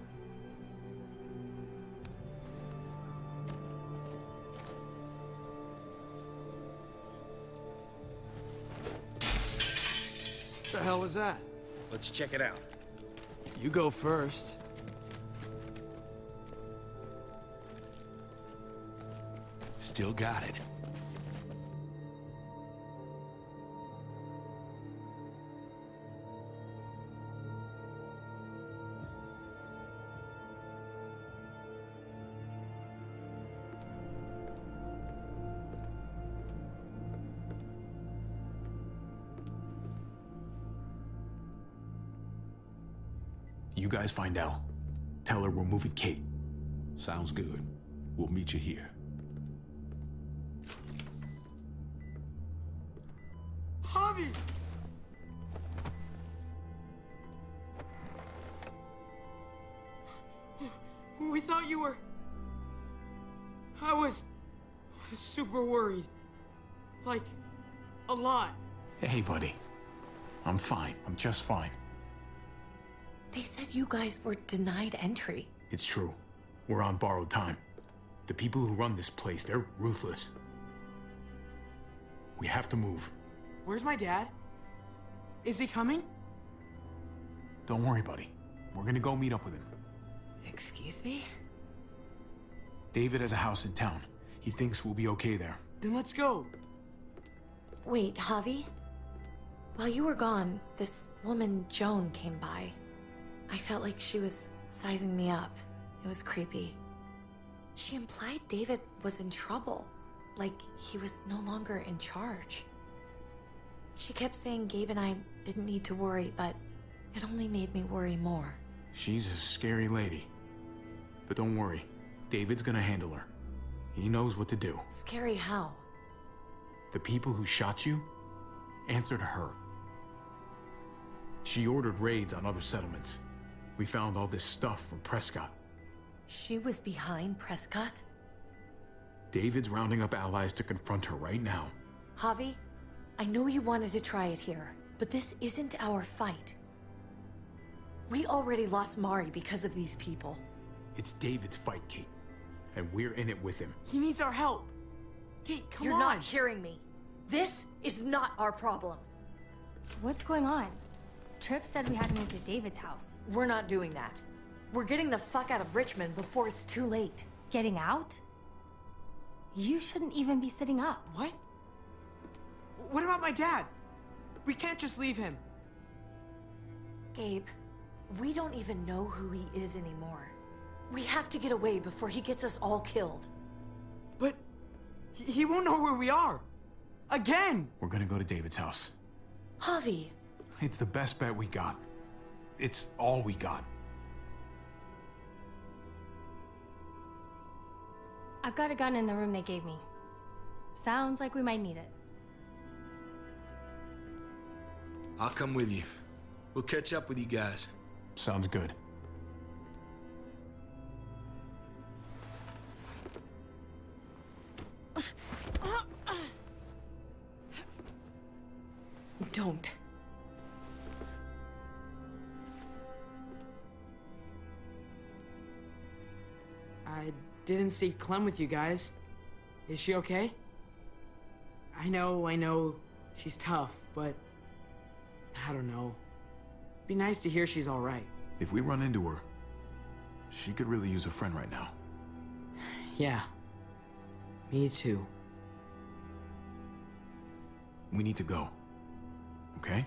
What the hell was that? Let's check it out. You go first. Still got it. You guys find Elle. Tell her we're moving Kate. Sounds good. We'll meet you here. Javi! We thought you were... I was super worried. Like, a lot. Hey, buddy. I'm fine. I'm just fine. They said you guys were denied entry. It's true. We're on borrowed time. The people who run this place, they're ruthless. We have to move. Where's my dad? Is he coming? Don't worry, buddy. We're gonna go meet up with him. Excuse me? David has a house in town. He thinks we'll be okay there. Then let's go. Wait, Javi? While you were gone, this woman, Joan, came by. I felt like she was sizing me up. It was creepy. She implied David was in trouble, like he was no longer in charge. She kept saying Gabe and I didn't need to worry, but it only made me worry more. She's a scary lady. But don't worry, David's gonna handle her. He knows what to do. Scary how? The people who shot you answer to her. She ordered raids on other settlements. We found all this stuff from Prescott. She was behind Prescott? David's rounding up allies to confront her right now. Javi, I know you wanted to try it here, but this isn't our fight. We already lost Mari because of these people. It's David's fight, Kate. And we're in it with him. He needs our help. Kate, come on. You're not hearing me. This is not our problem. What's going on? Tripp said we had to move to David's house. We're not doing that. We're getting the fuck out of Richmond before it's too late. Getting out? You shouldn't even be sitting up. What? What about my dad? We can't just leave him. Gabe, we don't even know who he is anymore. We have to get away before he gets us all killed. But he won't know where we are. Again! We're gonna go to David's house. Javi! It's the best bet we got. It's all we got. I've got a gun in the room they gave me. Sounds like we might need it. I'll come with you. We'll catch up with you guys. Sounds good. don't. I didn't see Clem with you guys. Is she okay? I know, she's tough, but I don't know. Be nice to hear she's all right. If we run into her, she could really use a friend right now. Yeah. Me too. We need to go. Okay?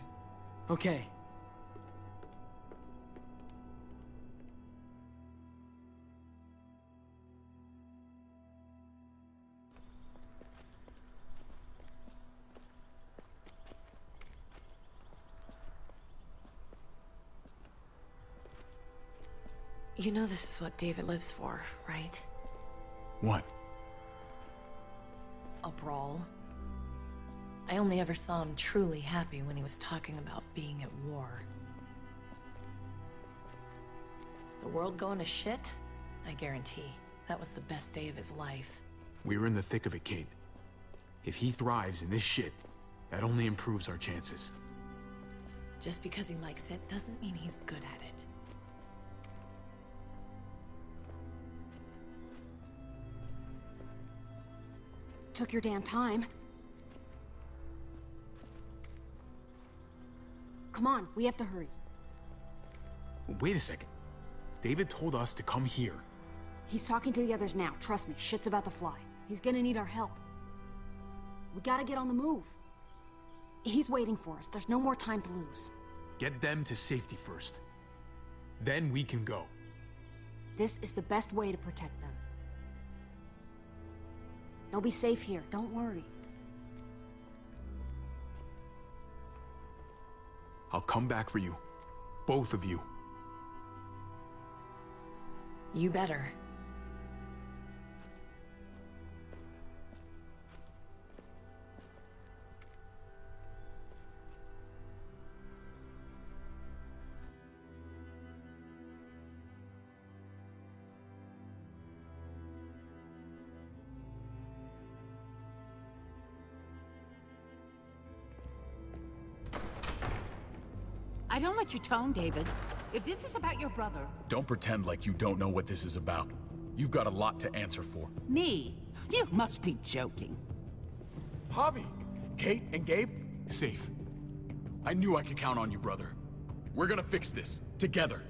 Okay. You know this is what David lives for, right? What? A brawl. I only ever saw him truly happy when he was talking about being at war. The world going to shit? I guarantee. That was the best day of his life. We're in the thick of it, Kate. If he thrives in this shit, that only improves our chances. Just because he likes it doesn't mean he's good at it. Took your damn time. Come on, we have to hurry. Wait a second. David told us to come here. He's talking to the others now. Trust me, shit's about to fly. He's gonna need our help. We gotta get on the move. He's waiting for us. There's no more time to lose. Get them to safety first. Then we can go. This is the best way to protect them. They'll be safe here, don't worry. I'll come back for you. Both of you. You better. I don't like your tone, David. If this is about your brother... Don't pretend like you don't know what this is about. You've got a lot to answer for. Me? You must be joking. Javi, Kate and Gabe? Safe. I knew I could count on you, brother. We're gonna fix this, together.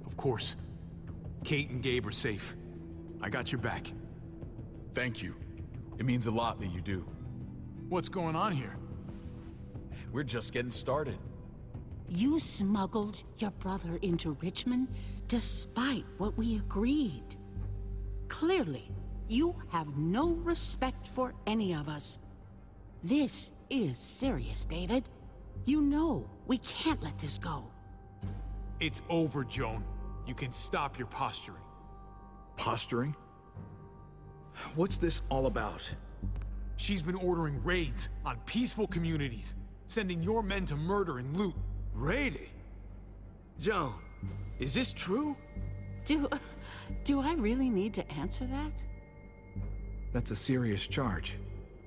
Of course. Kate and Gabe are safe. I got your back. Thank you. It means a lot that you do. What's going on here? We're just getting started. You smuggled your brother into Richmond despite what we agreed. Clearly, you have no respect for any of us. This is serious, David. You know we can't let this go. It's over, Joan. You can stop your posturing. Posturing? What's this all about? She's been ordering raids on peaceful communities, sending your men to murder and loot. Raiding? Joan, is this true? Do I really need to answer that? That's a serious charge.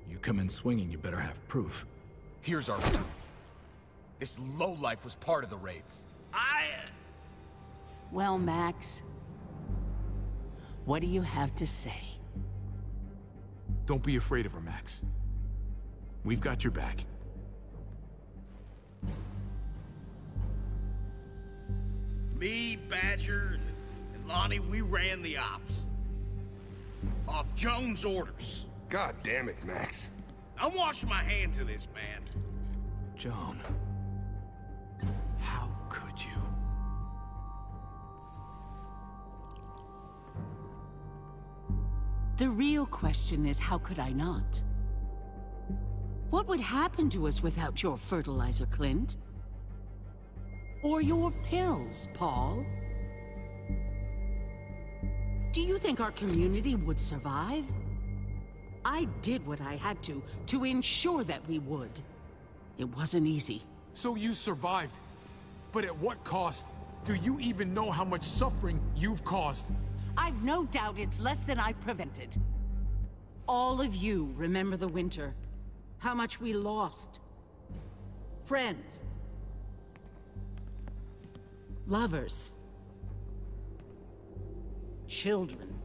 You come in swinging, you better have proof. Here's our proof. This lowlife was part of the raids. Well, Max, what do you have to say? Don't be afraid of her, Max. We've got your back. Me, Badger, and Lonnie, we ran the ops. Off Joan's orders. God damn it, Max. I'm washing my hands of this, man. Joan. How could you? The real question is, how could I not? What would happen to us without your fertilizer, Clint? Or your pills, Paul? Do you think our community would survive? I did what I had to ensure that we would. It wasn't easy. So you survived. But at what cost? Do you even know how much suffering you've caused? I've no doubt it's less than I've prevented. All of you remember the winter. How much we lost. Friends. Lovers. Children.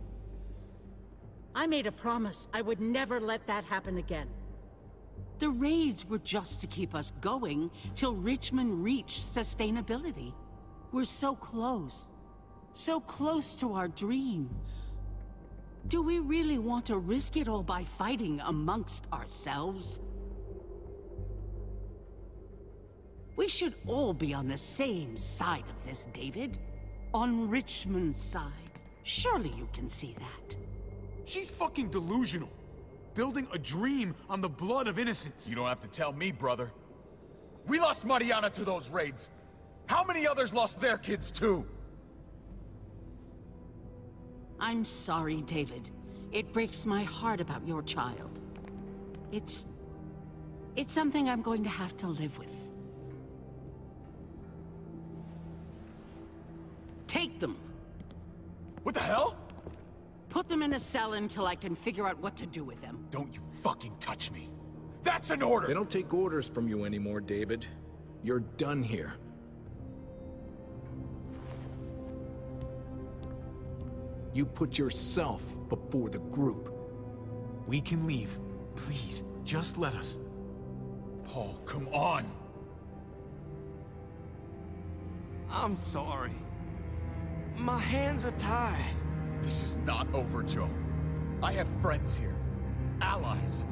I made a promise I would never let that happen again. The raids were just to keep us going till Richmond reached sustainability. We're so close to our dream. Do we really want to risk it all by fighting amongst ourselves? We should all be on the same side of this, David. On Richmond's side. Surely you can see that. She's fucking delusional. Building a dream on the blood of innocents. You don't have to tell me, brother. We lost Mariana to those raids. How many others lost their kids too? I'm sorry, David. It breaks my heart about your child. It's something I'm going to have to live with. Take them. What the hell? Put them in a cell until I can figure out what to do with them. Don't you fucking touch me. That's an order! They don't take orders from you anymore, David. You're done here. You put yourself before the group. We can leave. Please, just let us. Paul, come on! I'm sorry. My hands are tied. This is not over, Joe. I have friends here. Allies.